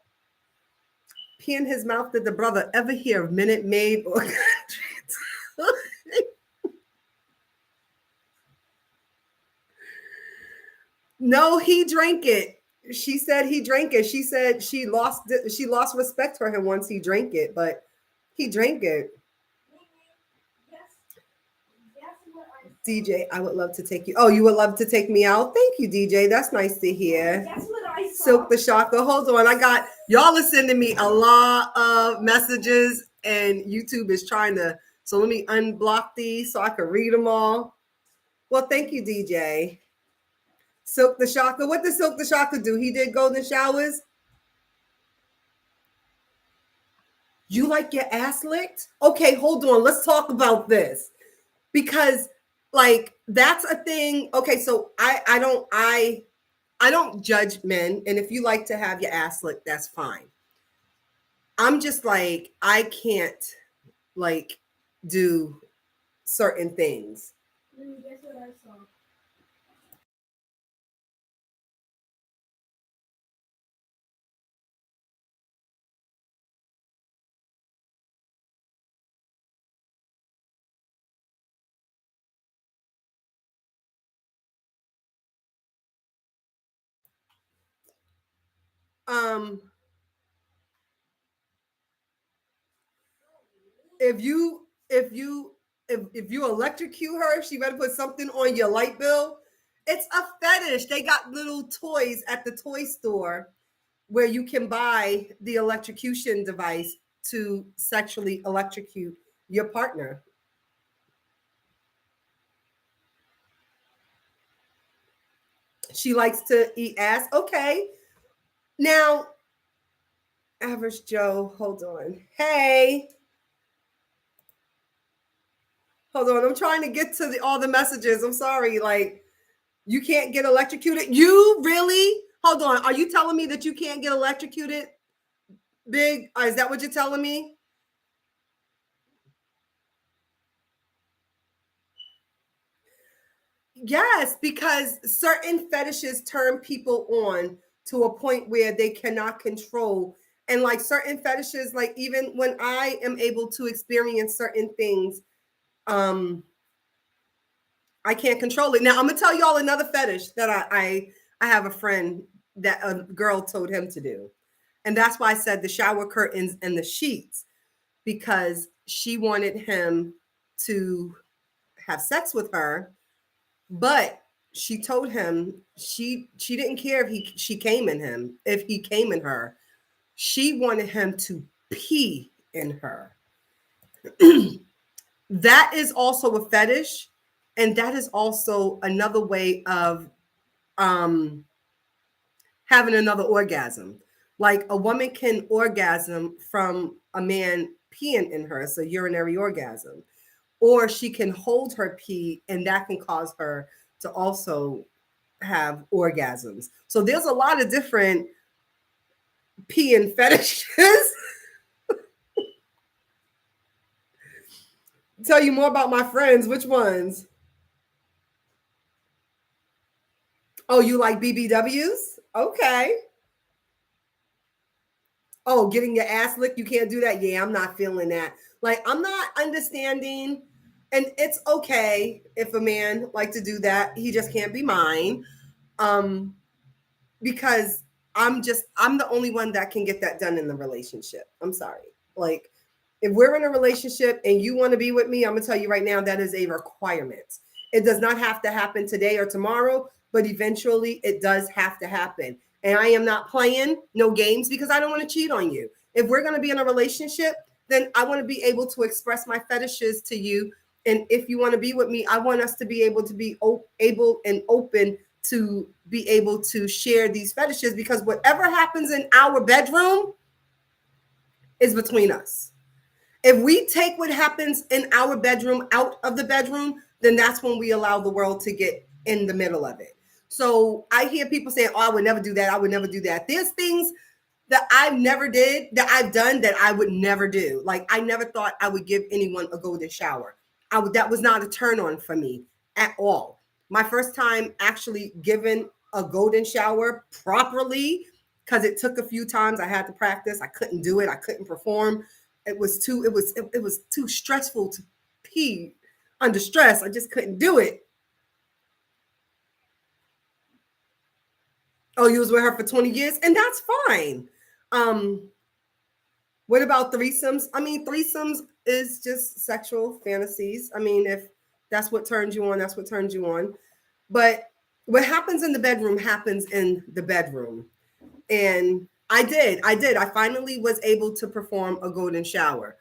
Pee in his mouth. Did the brother ever hear of Minute Maid or No, he drank it. She said he drank it. She said she lost respect for him once he drank it, but he drank it. DJ, I would love to take you. Oh, you would love to take me out? Thank you, DJ. That's nice to hear. That's what I saw. Silk the Shocker. Hold on. I got y'all are sending me a lot of messages, and YouTube is trying to. So let me unblock these so I can read them all. Well, thank you, DJ. Silk the Shocker. What did Silk the Shocker do? He did golden showers. You like your ass licked? Okay, hold on. Let's talk about this. Because like that's a thing. Okay, so I don't judge men, and if you like to have your ass licked, that's fine. I'm just like I can't like do certain things. Guess what I saw? Um, if you electrocute her, she better put something on your light bill. It's a fetish. They got little toys at the toy store where you can buy the electrocution device to sexually electrocute your partner. She likes to eat ass. Okay. Now, average Joe, hold on. Hey, hold on. I'm trying to get to all the messages. I'm sorry. Like, you can't get electrocuted. You really? Hold on. Are you telling me that you can't get electrocuted? Big? Is that what you're telling me? Yes, because certain fetishes turn people on to a point where they cannot control. And like certain fetishes, like even when I am able to experience certain things, um, I can't control it. Now I'm gonna tell y'all another fetish that I have a friend that a girl told him to do. And that's why I said the shower curtains and the sheets, because she wanted him to have sex with her, but she told him she didn't care if he came in him, if he came in her. She wanted him to pee in her. That is also a fetish, and that is also another way of um, having another orgasm. Like a woman can orgasm from a man peeing in her, so urinary orgasm, or she can hold her pee, and that can cause her to also have orgasms. So there's a lot of different pee and fetishes. Tell you more about my friends. Which ones? Oh, you like BBWs? Okay. Oh, getting your ass licked, you can't do that. Yeah, I'm not feeling that. Like, I'm not understanding, and it's okay if a man like to do that. He just can't be mine. Um, because I'm the only one that can get that done in the relationship. I'm sorry. Like, if we're in a relationship and you want to be with me, I'm gonna tell you right now that is a requirement. It does not have to happen today or tomorrow, but eventually it does have to happen. And I am not playing no games because I don't want to cheat on you. If we're gonna be in a relationship, then I want to be able to express my fetishes to you. And if you want to be with me, I want us to be able to be able and open to be able to share these fetishes, because whatever happens in our bedroom is between us. If we take what happens in our bedroom out of the bedroom, then that's when we allow the world to get in the middle of it. So I hear people saying, "Oh, I would never do that. I would never do that." There's things that I've never did, that I've done, that I would never do. Like, I never thought I would give anyone a golden shower. That was not a turn on for me at all. My first time actually given a golden shower properly, because it took a few times. I had to practice. I couldn't do it. I couldn't perform. It was too stressful to pee under stress. I just couldn't do it. Oh, you was with her for 20 years, and that's fine. Um, What about threesomes? I mean, threesomes is just sexual fantasies. I mean, if that's what turns you on, that's what turns you on. But what happens in the bedroom happens in the bedroom. And I did. I finally was able to perform a golden shower.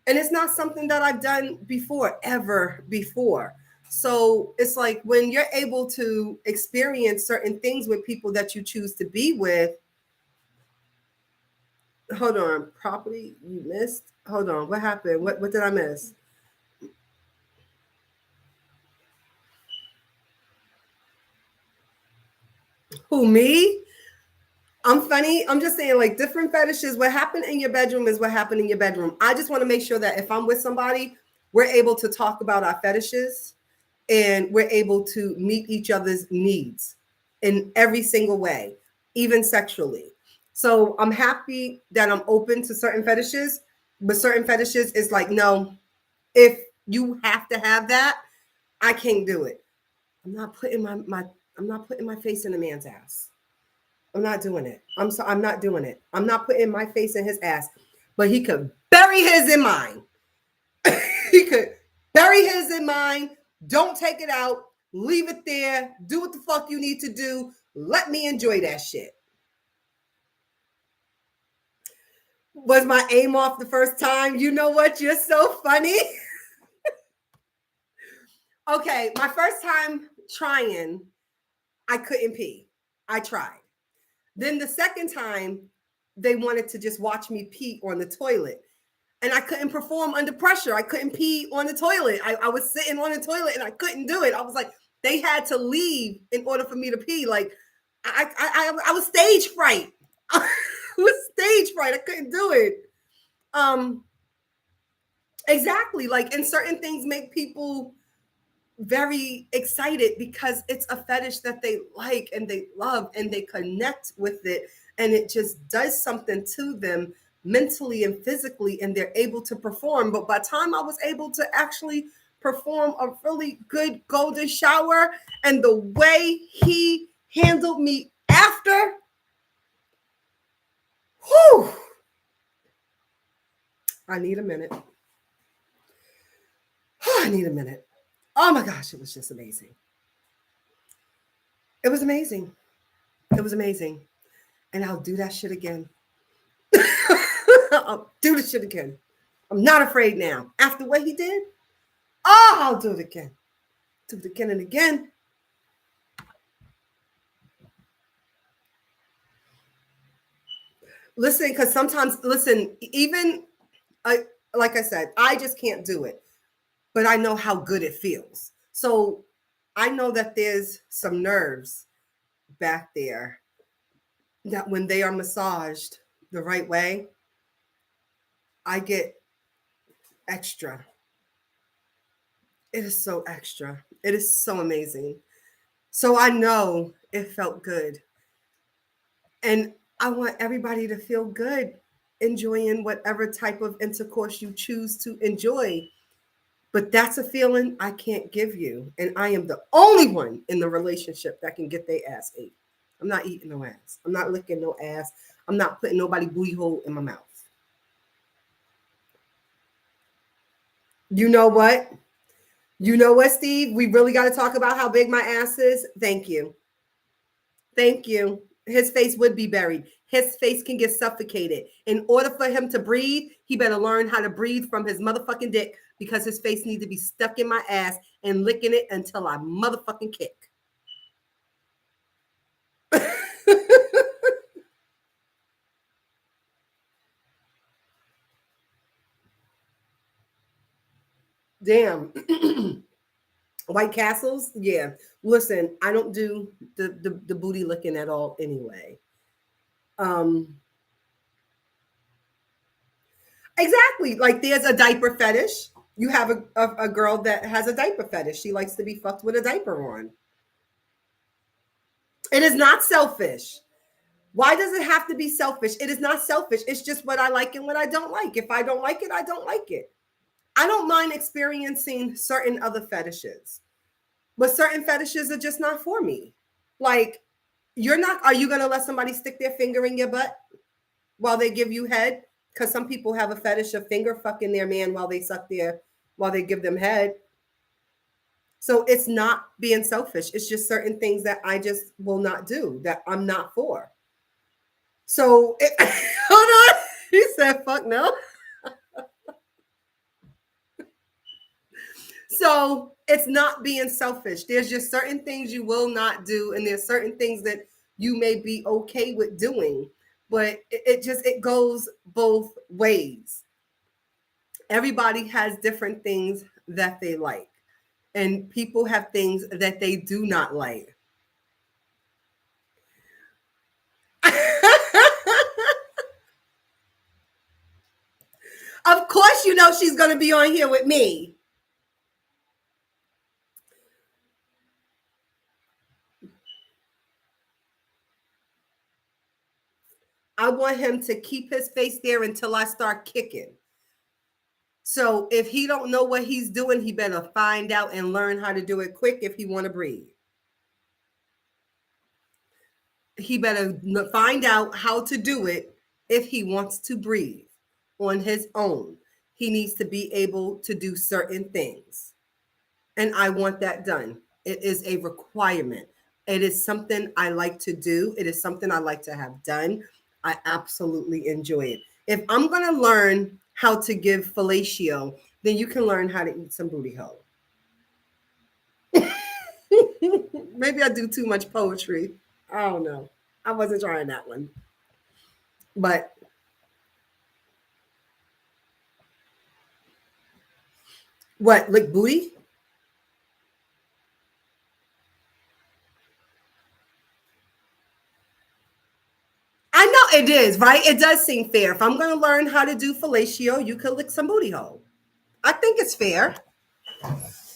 And it's not something that I've done before, ever before. So it's like when you're able to experience certain things with people that you choose to be with. Hold on, property you missed. Hold on, what happened? What did I miss? Who, me? I'm funny. I'm just saying, like, different fetishes. What happened in your bedroom is what happened in your bedroom. I just want to make sure that if I'm with somebody, we're able to talk about our fetishes, and we're able to meet each other's needs in every single way, even sexually. So I'm happy that I'm open to certain fetishes, but certain fetishes is like, no, if you have to have that, I can't do it. I'm not putting I'm not putting my face in a man's ass. I'm not doing it. I'm not doing it. I'm not putting my face in his ass. But he could bury his in mine. He could bury his in mine. Don't take it out. Leave it there. Do what the fuck you need to do. Let me enjoy that shit. Was my aim off the first time? You know what? You're so funny. Okay, my first time trying, I couldn't pee. I tried. Then the second time, they wanted to just watch me pee on the toilet. And I couldn't perform under pressure. I couldn't pee on the toilet. I was sitting on the toilet and I couldn't do it. I was like, they had to leave in order for me to pee. Like, I was stage fright. I was stage fright. I couldn't do it. Um, exactly. Like, and certain things make people very excited because it's a fetish that they like and they love and they connect with it, and it just does something to them mentally and physically, and they're able to perform. But by the time I was able to actually perform a really good golden shower, and the way he handled me after, whew, I need a minute. I need a minute. Oh my gosh, it was just amazing. It was amazing. It was amazing. And I'll do that shit again. I'll do the shit again. I'm not afraid now. After what he did, oh, I'll do it again. Do it again and again. Listen, because sometimes, listen, even like I said, I just can't do it, but I know how good it feels. So I know that there's some nerves back there that when they are massaged the right way, I get extra. It is so extra. It is so amazing. So I know it felt good. And I want everybody to feel good enjoying whatever type of intercourse you choose to enjoy. But that's a feeling I can't give you. And I am the only one in the relationship that can get their ass ate. I'm not eating no ass. I'm not licking no ass. I'm not putting nobody booty hole in my mouth. You know what? You know what, Steve? We really got to talk about how big my ass is. Thank you. Thank you. His face would be buried. His face can get suffocated. In order for him to breathe, he better learn how to breathe from his motherfucking dick because his face needs to be stuck in my ass and licking it until I motherfucking kick. Damn. White Castles? Yeah. Listen, I don't do the booty licking at all anyway. Um exactly. Like there's a diaper fetish. You have a girl that has a diaper fetish. She likes to be fucked with a diaper on. It is not selfish. Why does it have to be selfish? It is not selfish. It's just what I like and what I don't like. If I don't like it, I don't like it. I don't mind experiencing certain other fetishes, but certain fetishes are just not for me. Like, are you going to let somebody stick their finger in your butt while they give you head? Because some people have a fetish of finger fucking their man while they give them head. So it's not being selfish. It's just certain things that I just will not do, that I'm not for. So, hold on. He said, fuck no. So it's not being selfish. There's just certain things you will not do, and there's certain things that you may be okay with doing, but it goes both ways. Everybody has different things that they like, and people have things that they do not like. Of course, you know she's going to be on here with me. I want him to keep his face there until I start kicking. So if he don't know what he's doing, he better find out and learn how to do it quick if he want to breathe. He better find out how to do it if he wants to breathe on his own. He needs to be able to do certain things. And I want that done. It is a requirement. It is something I like to do. It is something I like to have done. I absolutely enjoy it. If I'm going to learn how to give fellatio, then you can learn how to eat some booty hole. Maybe I do too much poetry. I don't know. I wasn't trying that one. But what, lick booty? I know it is, right? It does seem fair. If I'm going to learn how to do fellatio, you could lick some booty hole. I think it's fair.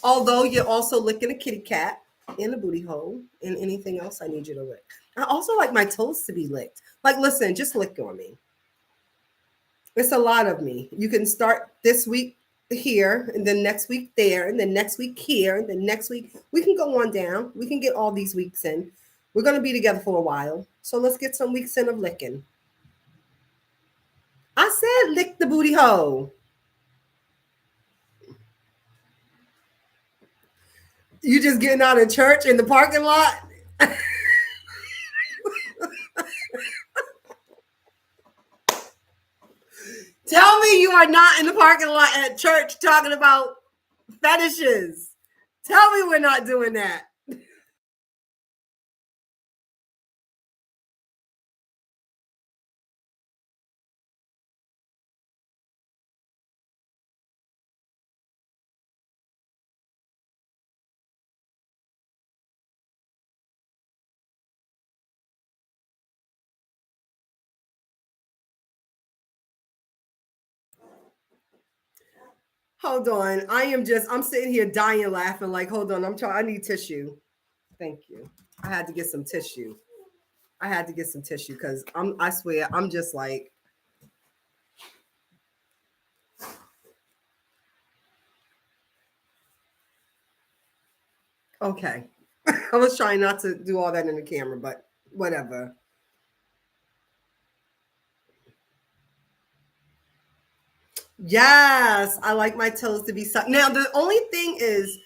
Although you're also licking a kitty cat in a booty hole and anything else I need you to lick. I also like my toes to be licked. Like, listen, just lick on me. It's a lot of me. You can start this week here, and then next week there, and then next week here, and then next week. We can go on down. We can get all these weeks in. We're going to be together for a while. So let's get some weeks in of licking. I said lick the booty hole. You just getting out of church in the parking lot? are not in the parking lot at church talking about fetishes. Tell me we're not doing that. Hold on. I'm sitting here dying laughing. Like, hold on. I need tissue. Thank you. I had to get some tissue. I had to get some tissue because I swear, I'm just like, okay. I was trying not to do all that in the camera, but whatever. Yes, I like my toes to be sucked. Now, the only thing is,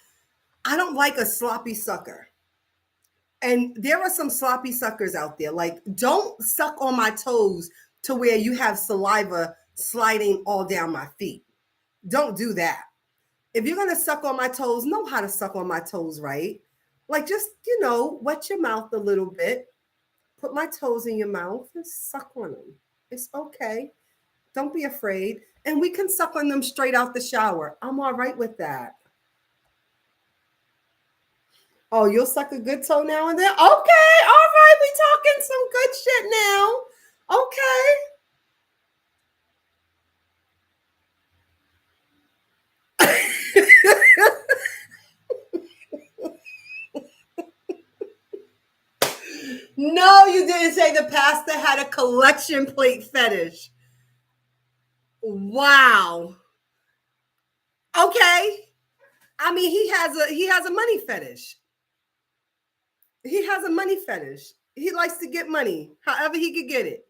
I don't like a sloppy sucker. And there are some sloppy suckers out there. Like, don't suck on my toes to where you have saliva sliding all down my feet. Don't do that. If you're gonna suck on my toes, know how to suck on my toes, right? Like, just, wet your mouth a little bit, put my toes in your mouth and suck on them. It's okay. Don't be afraid. And we can suck on them straight out the shower. I'm all right with that. Oh, you'll suck a good toe now and then? Okay, all right. We talking some good shit now. Okay. No, you didn't say the pastor had a collection plate fetish. Wow. Okay. I mean, he has a money fetish. He has a money fetish. He likes to get money, however he could get it.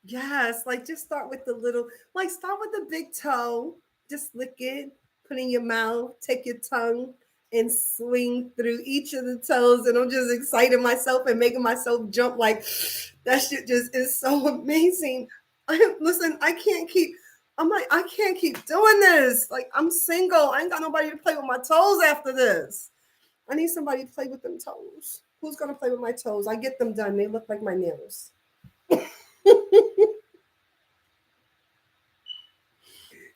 Yes, like just start with the little, like start with the big toe, just lick it, put in your mouth, take your tongue and swing through each of the toes. And I'm just exciting myself and making myself jump like that shit just is so amazing. Listen, I'm like, I can't keep doing this. Like I'm single. I ain't got nobody to play with my toes after this. I need somebody to play with them toes. Who's gonna play with my toes? I get them done. They look like my nails.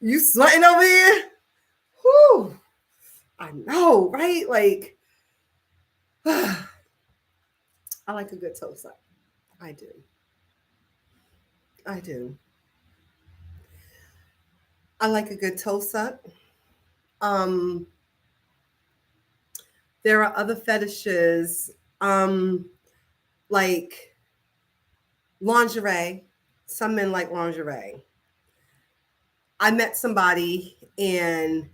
You sweating over here? Whew. I know, right? Like, I like a good toe suck. I do. I do. I like a good toe suck. Um, there are other fetishes, like lingerie. Some men like lingerie. I met somebody and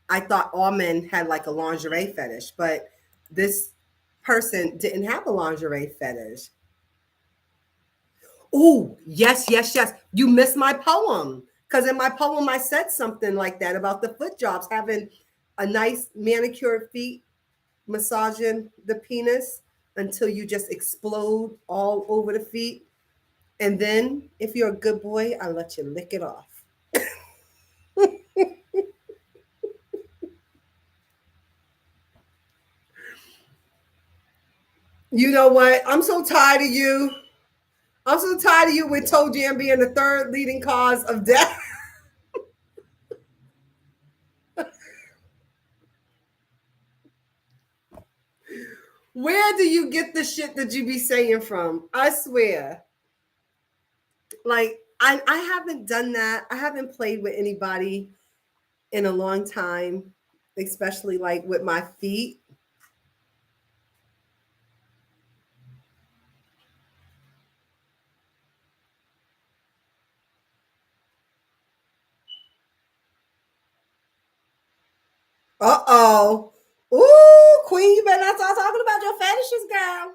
I thought all men had like a lingerie fetish, but this person didn't have a lingerie fetish. Oh, yes, yes, yes. You missed my poem. Because in my poem, I said something like that about the foot jobs, having a nice manicured feet, massaging the penis until you just explode all over the feet. And then, if you're a good boy, I let you lick it off. You know what? I'm so tired of you. I'm so tired of you with toe jam being the third leading cause of death. Where do you get the shit that you be saying from? I swear. Like I haven't done that. I haven't played with anybody in a long time, especially like with my feet. Uh-oh. Ooh, Queen, you better not start talking about your fetishes, girl.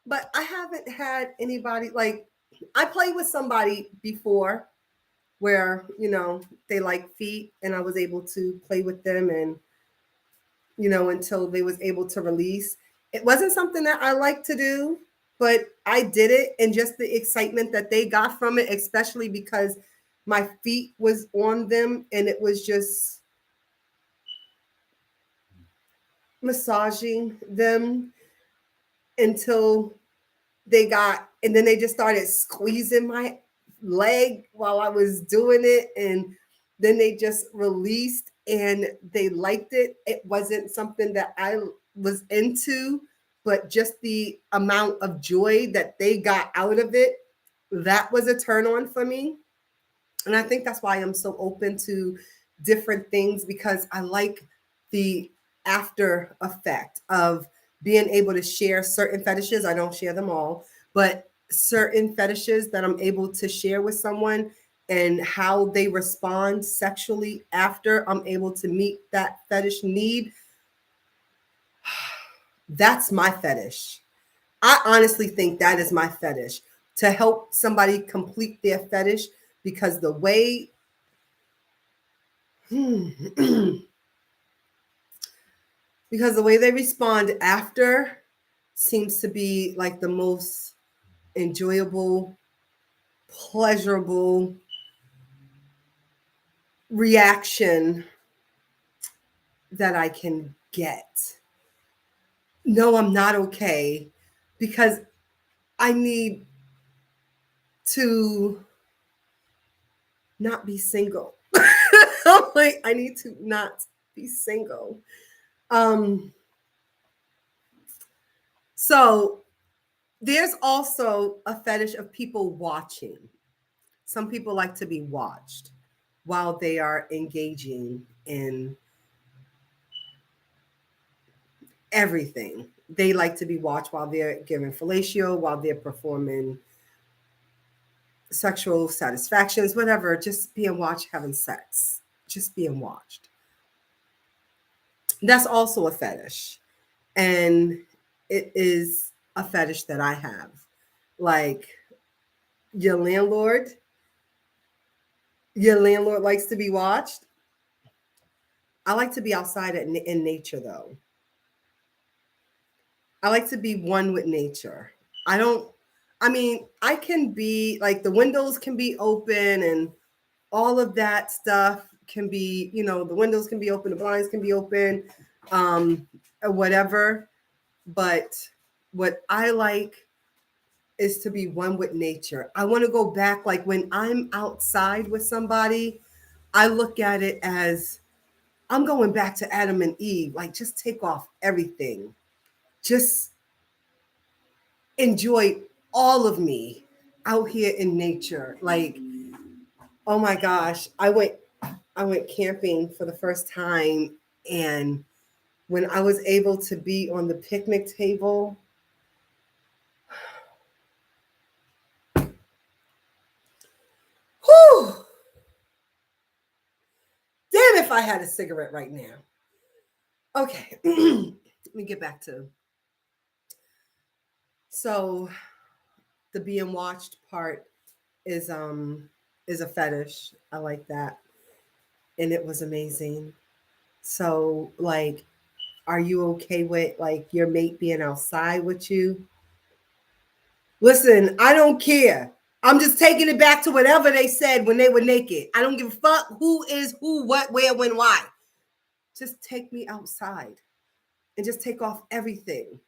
But I haven't had anybody like I played with somebody before where, they like feet and I was able to play with them and until they was able to release. It wasn't something that I like to do, but I did it, and just the excitement that they got from it, especially because my feet was on them and it was just massaging them until they got, and then they just started squeezing my leg while I was doing it, and then they just released and they liked it. It wasn't something that I was into, but just the amount of joy that they got out of it, that was a turn on for me. And I think that's why I'm so open to different things, because I like the after effect of being able to share certain fetishes. I don't share them all, but certain fetishes that I'm able to share with someone, and how they respond sexually after I'm able to meet that fetish need. That's my fetish. I honestly think that is my fetish, to help somebody complete their fetish, because the way because the way they respond after seems to be like the most enjoyable, pleasurable reaction that I can get. No, I'm not okay, because I need to not be single. I'm like, I need to not be single. Um, so there's also a fetish of people watching. Some people like to be watched while they are engaging in everything. They like to be watched while they're giving fellatio, while they're performing sexual satisfactions, whatever, just being watched having sex, just being watched. That's also a fetish. And it is a fetish that I have. Like your landlord, your landlord likes to be watched. I like to be outside in nature though. I like to be one with nature. I don't, I mean, I can be like, the windows can be open and all of that stuff can be, the windows can be open, the blinds can be open, or whatever. But what I like is to be one with nature. I want to go back, like when I'm outside with somebody, I look at it as I'm going back to Adam and Eve, like just take off everything. Just enjoy all of me out here in nature. Like, oh my gosh, I went camping for the first time, and when I was able to be on the picnic table, whew, damn if I had a cigarette right now. Okay. Let me get back to, so the being watched part is a fetish. I like that. And it was amazing. So like, are you okay with like your mate being outside with you? Listen, I don't care. I'm just taking it back to whatever they said when they were naked. I don't give a fuck who is who, what, where, when, why. Just take me outside and just take off everything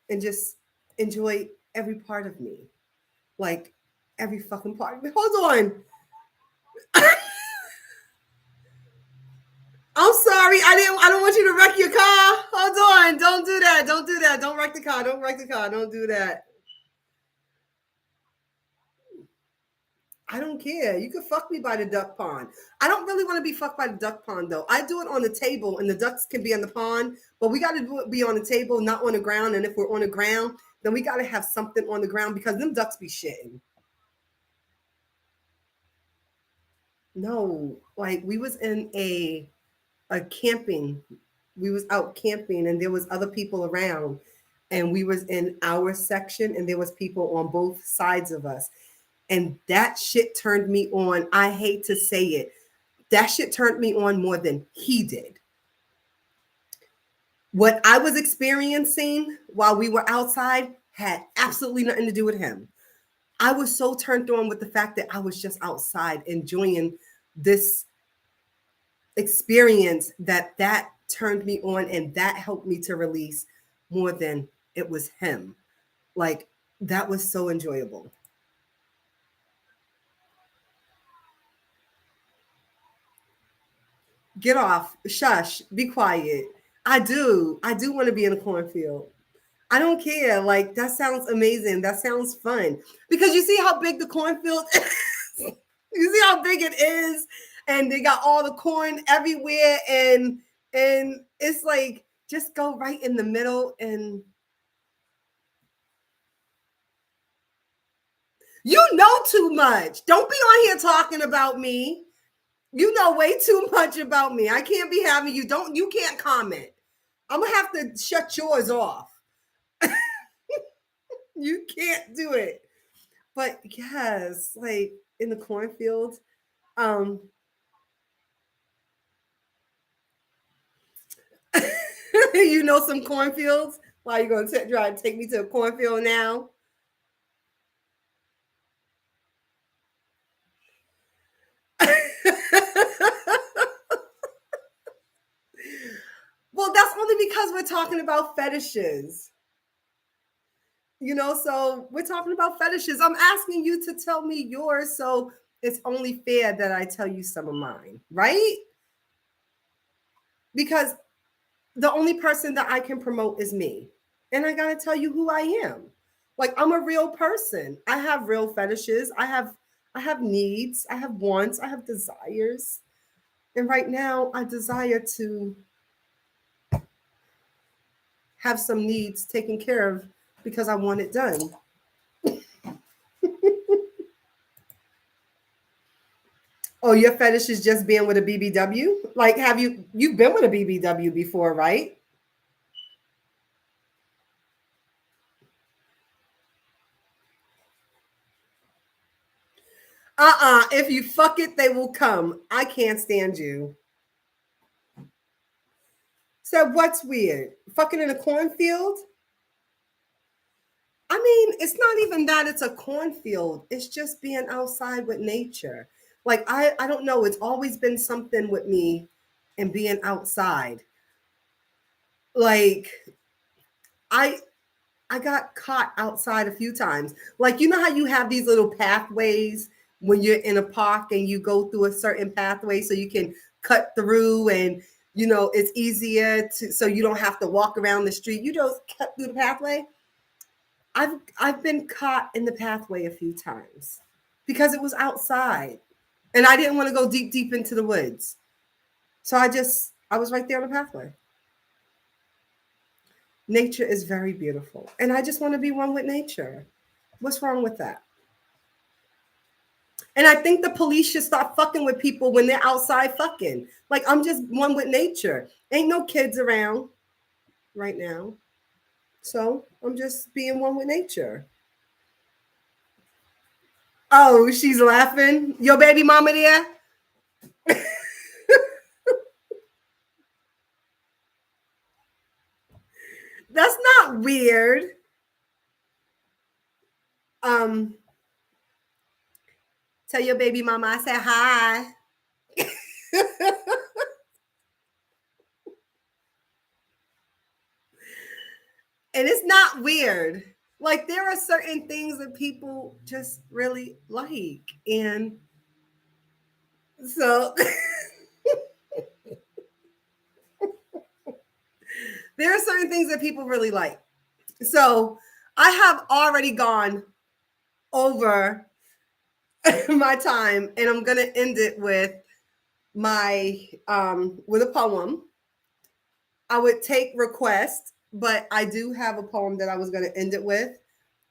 and just enjoy every part of me. Like every fucking part of me. Hold on. I'm sorry. I don't want you to wreck your car. Hold on. Don't do that. Don't do that. Don't wreck the car. Don't wreck the car. Don't do that. I don't care. You can fuck me by the duck pond. I don't really want to be fucked by the duck pond though. I do it on the table, and the ducks can be on the pond, but we got to do it be on the table, not on the ground. And if we're on the ground, then we got to have something on the ground, because them ducks be shitting. No, like we was in a camping. We was out camping, and there was other people around, and we was in our section, and there was people on both sides of us, and that shit turned me on. I hate to say it, that shit turned me on more than he did. What I was experiencing while we were outside had absolutely nothing to do with him. I was so turned on with the fact that I was just outside enjoying this experience that turned me on, and that helped me to release more than it was him. Like, that was so enjoyable. Get off, shush, be quiet. I do want to be in a cornfield. I don't care. Like, that sounds amazing. That sounds fun. Because you see how big the cornfield is. You see how big it is, and they got all the corn everywhere, and it's like, just go right in the middle. And you know too much. Don't be on here talking about me. You know way too much about me. I can't be having you. You can't comment. I'm gonna have to shut yours off. You can't do it. But yes, like in the cornfield. Um, you know some cornfields? Why are you gonna try to take me to a cornfield now? Well, that's only because we're talking about fetishes. So we're talking about fetishes. I'm asking you to tell me yours, so it's only fair that I tell you some of mine, right? Because the only person that I can promote is me. And I gotta tell you who I am. Like, I'm a real person. I have real fetishes. I have needs. I have wants. I have desires. And right now I desire to have some needs taken care of because I want it done. Oh, your fetish is just being with a BBW? Like, have you've been with a BBW before, right? If you fuck it, they will come. I can't stand you. So what's weird? Fucking in a cornfield? I mean, it's not even that it's a cornfield. It's just being outside with nature. Like, I don't know. It's always been something with me and being outside. Like, I I got caught outside a few times. Like, you know how you have these little pathways when you're in a park and you go through a certain pathway so you can cut through, and it's easier to, so you don't have to walk around the street. You just cut through the pathway. I've been caught in the pathway a few times because it was outside and I didn't want to go deep into the woods. So I was right there on the pathway. Nature is very beautiful, and I just want to be one with nature. What's wrong with that? And I think the police should stop fucking with people when they're outside fucking. Like, I'm just one with nature. Ain't no kids around right now. So I'm just being one with nature. Oh, she's laughing. Your baby mama there? That's not weird. Um, Tell your baby mama I said hi. And it's not weird. Like, there are certain things that people just really like. And so there are certain things that people really like. So I have already gone over my time, and I'm gonna end it with a poem. I would take requests, but I do have a poem that I was gonna end it with,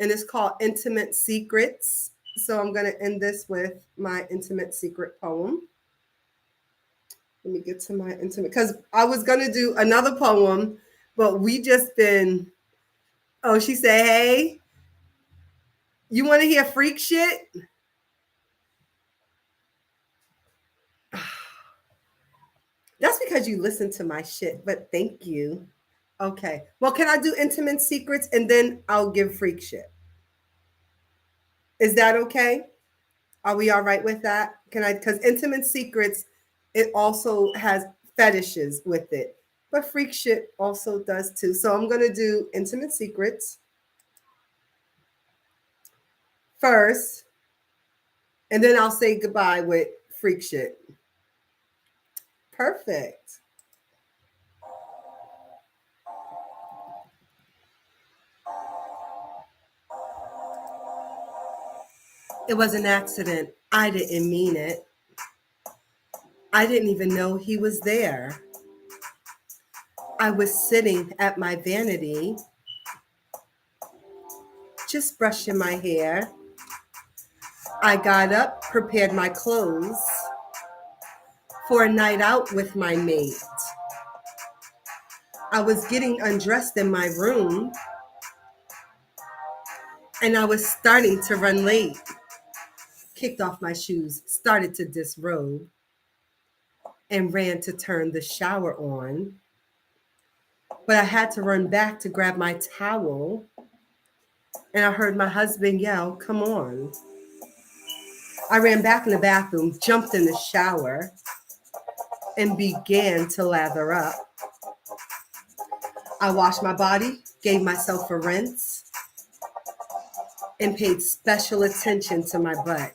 and it's called Intimate Secrets. So I'm gonna end this with my intimate secret poem. Let me get to my intimate, because I was gonna do another poem, but we just been. Oh, she said, "Hey, you want to hear freak shit?" That's because you listen to my shit, but thank you. Okay. Well, can I do intimate secrets and then I'll give freak shit? Is that okay? Are we all right with that? Can I? Because intimate secrets, it also has fetishes with it, but freak shit also does too. So I'm gonna do intimate secrets first, and then I'll say goodbye with freak shit. Perfect. It was an accident. I didn't mean it. I didn't even know he was there. I was sitting at my vanity, just brushing my hair. I got up, prepared my clothes for a night out with my mate. I was getting undressed in my room and I was starting to run late. Kicked off my shoes, started to disrobe, and ran to turn the shower on. But I had to run back to grab my towel, and I heard my husband yell, "Come on." I ran back in the bathroom, jumped in the shower, and began to lather up. I washed my body, gave myself a rinse, and paid special attention to my butt.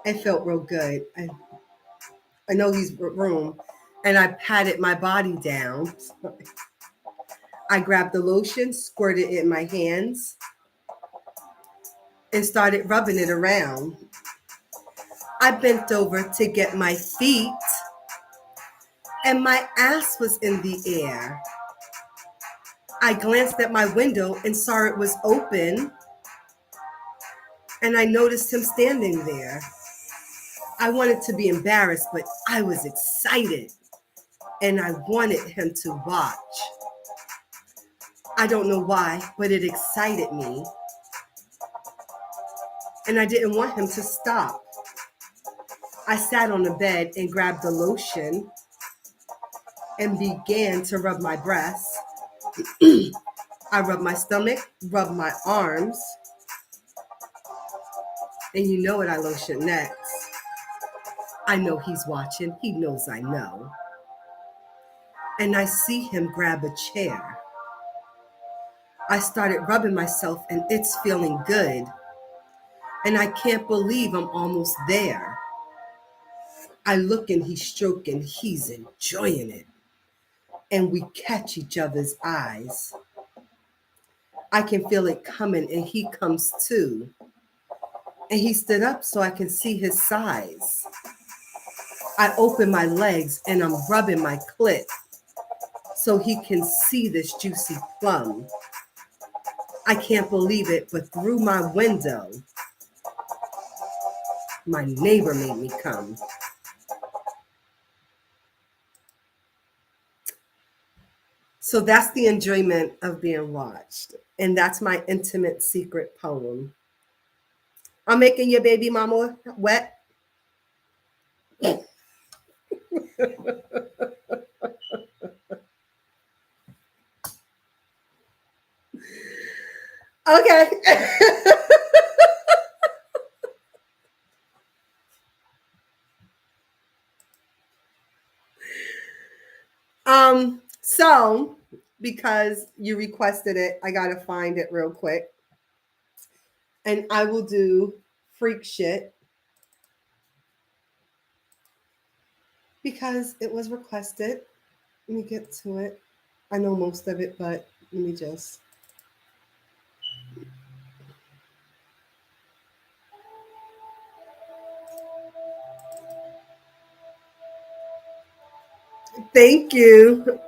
It felt real good. I know he's room, and I patted my body down. I grabbed the lotion, squirted it in my hands, and started rubbing it around. I bent over to get my feet, and my ass was in the air. I glanced at my window and saw it was open, and I noticed him standing there. I wanted to be embarrassed, but I was excited, and I wanted him to watch. I don't know why, but it excited me, and I didn't want him to stop. I sat on the bed and grabbed the lotion and began to rub my breasts. I rubbed my stomach, rubbed my arms, and you know what I lotion next. I know he's watching. He knows I know. And I see him grab a chair. I started rubbing myself and it's feeling good. And I can't believe I'm almost there. I look and he's stroking. He's enjoying it. And we catch each other's eyes. I can feel it coming and he comes too. And he stood up so I can see his size. I open my legs and I'm rubbing my clit so he can see this juicy plum. I can't believe it, but through my window, my neighbor made me come. So that's the enjoyment of being watched. And that's my intimate secret poem. I'm making your baby mama wet. Okay. So because you requested it, I gotta find it real quick. And I will do freak shit because it was requested. Let me get to it. I know most of it, but let me just. Thank you.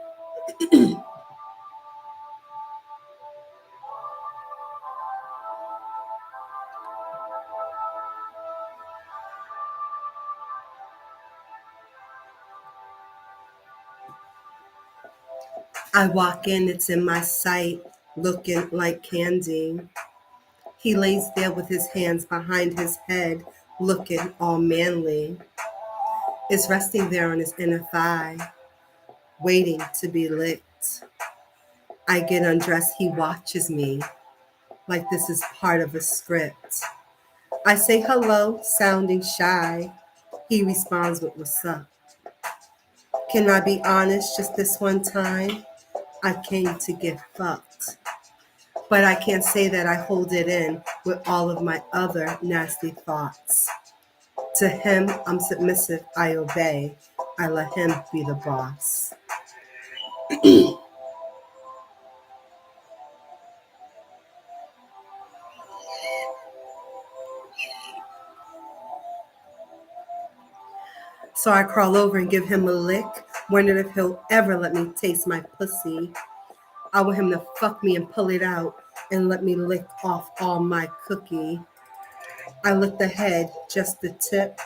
I walk in, it's in my sight, looking like candy. He lays there with his hands behind his head, looking all manly. Is resting there on his inner thigh, waiting to be licked. I get undressed, he watches me like this is part of a script. I say hello, sounding shy. He responds with what's up. Can I be honest just this one time? I came to get fucked. But I can't say that I hold it in with all of my other nasty thoughts. To him, I'm submissive, I obey. I let him be the boss. So I crawl over and give him a lick, wondering if he'll ever let me taste my pussy. I want him to fuck me and pull it out and let me lick off all my cookie. I lick the head, just the tip.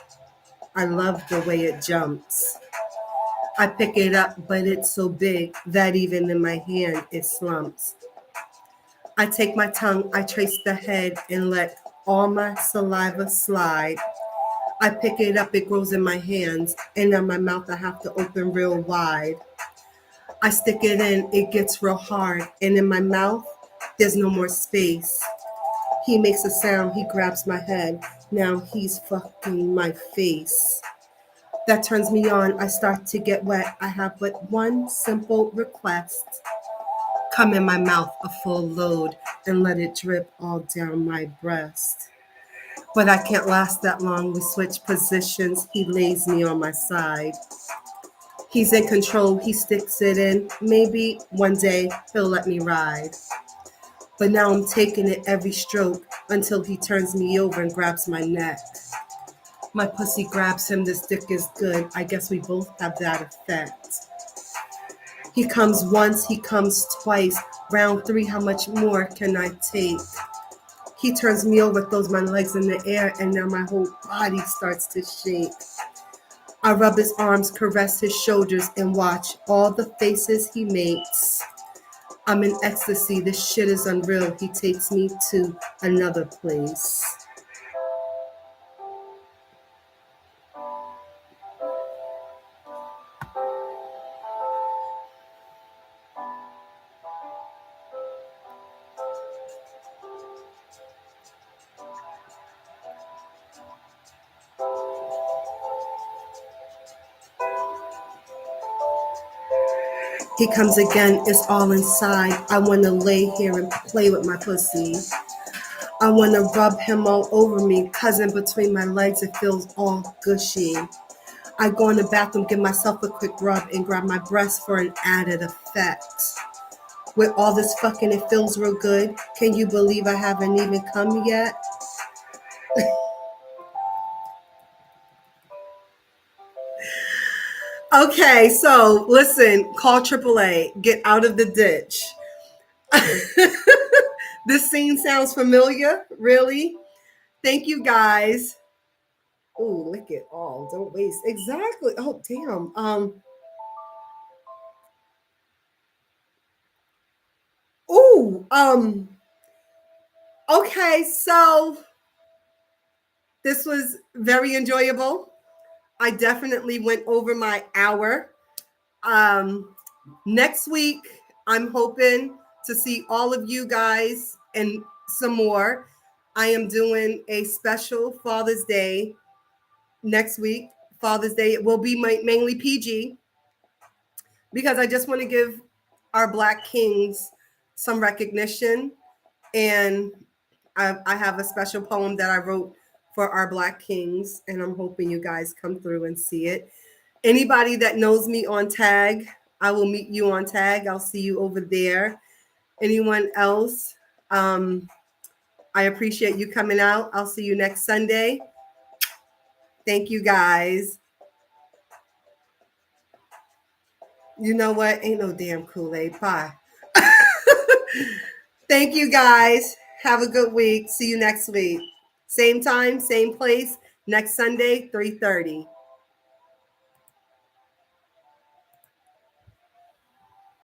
I love the way it jumps. I pick it up, but it's so big that even in my hand it slumps. I take my tongue, I trace the head and let all my saliva slide. I pick it up, it grows in my hands, and in my mouth I have to open real wide. I stick it in, it gets real hard, and in my mouth, there's no more space. He makes a sound, he grabs my head. Now he's fucking my face. That turns me on, I start to get wet. I have but one simple request. Come in my mouth a full load and let it drip all down my breast. But I can't last that long. We switch positions. He lays me on my side. He's in control. He sticks it in. Maybe one day he'll let me ride. But now I'm taking it every stroke until he turns me over and grabs my neck. My pussy grabs him. This dick is good. I guess we both have that effect. He comes once, he comes twice. Round three, how much more can I take? He turns me over, throws my legs in the air, and now my whole body starts to shake. I rub his arms, caress his shoulders, and watch all the faces he makes. I'm in ecstasy, this shit is unreal. He takes me to another place. He comes again, it's all inside. I want to lay here and play with my pussy. I want to rub him all over me, cousin between my legs, it feels all gushy. I go in the bathroom, give myself a quick rub, and grab my breast for an added effect. With all this fucking, it feels real good. Can you believe I haven't even come yet? Okay, so listen, call AAA, get out of the ditch. This scene sounds familiar, really? Thank you guys. Ooh, lick it all. Don't waste. Exactly. Oh, damn. Ooh, okay, so this was very enjoyable. I definitely went over my hour. Um, Next week, I'm hoping to see all of you guys and some more. I am doing a special Father's Day next week. Father's Day, it will be mainly PG because I just want to give our Black Kings some recognition. And I have a special poem that I wrote for our Black Kings, and I'm hoping you guys come through and see it. Anybody that knows me on Tag, I will meet you on Tag. I'll see you over there. Anyone else? I appreciate you coming out. I'll see you next Sunday. Thank you guys. You know what? Ain't no damn Kool-Aid pie. Thank you guys. Have a good week. See you next week. Same time, same place. Next Sunday, 3:30.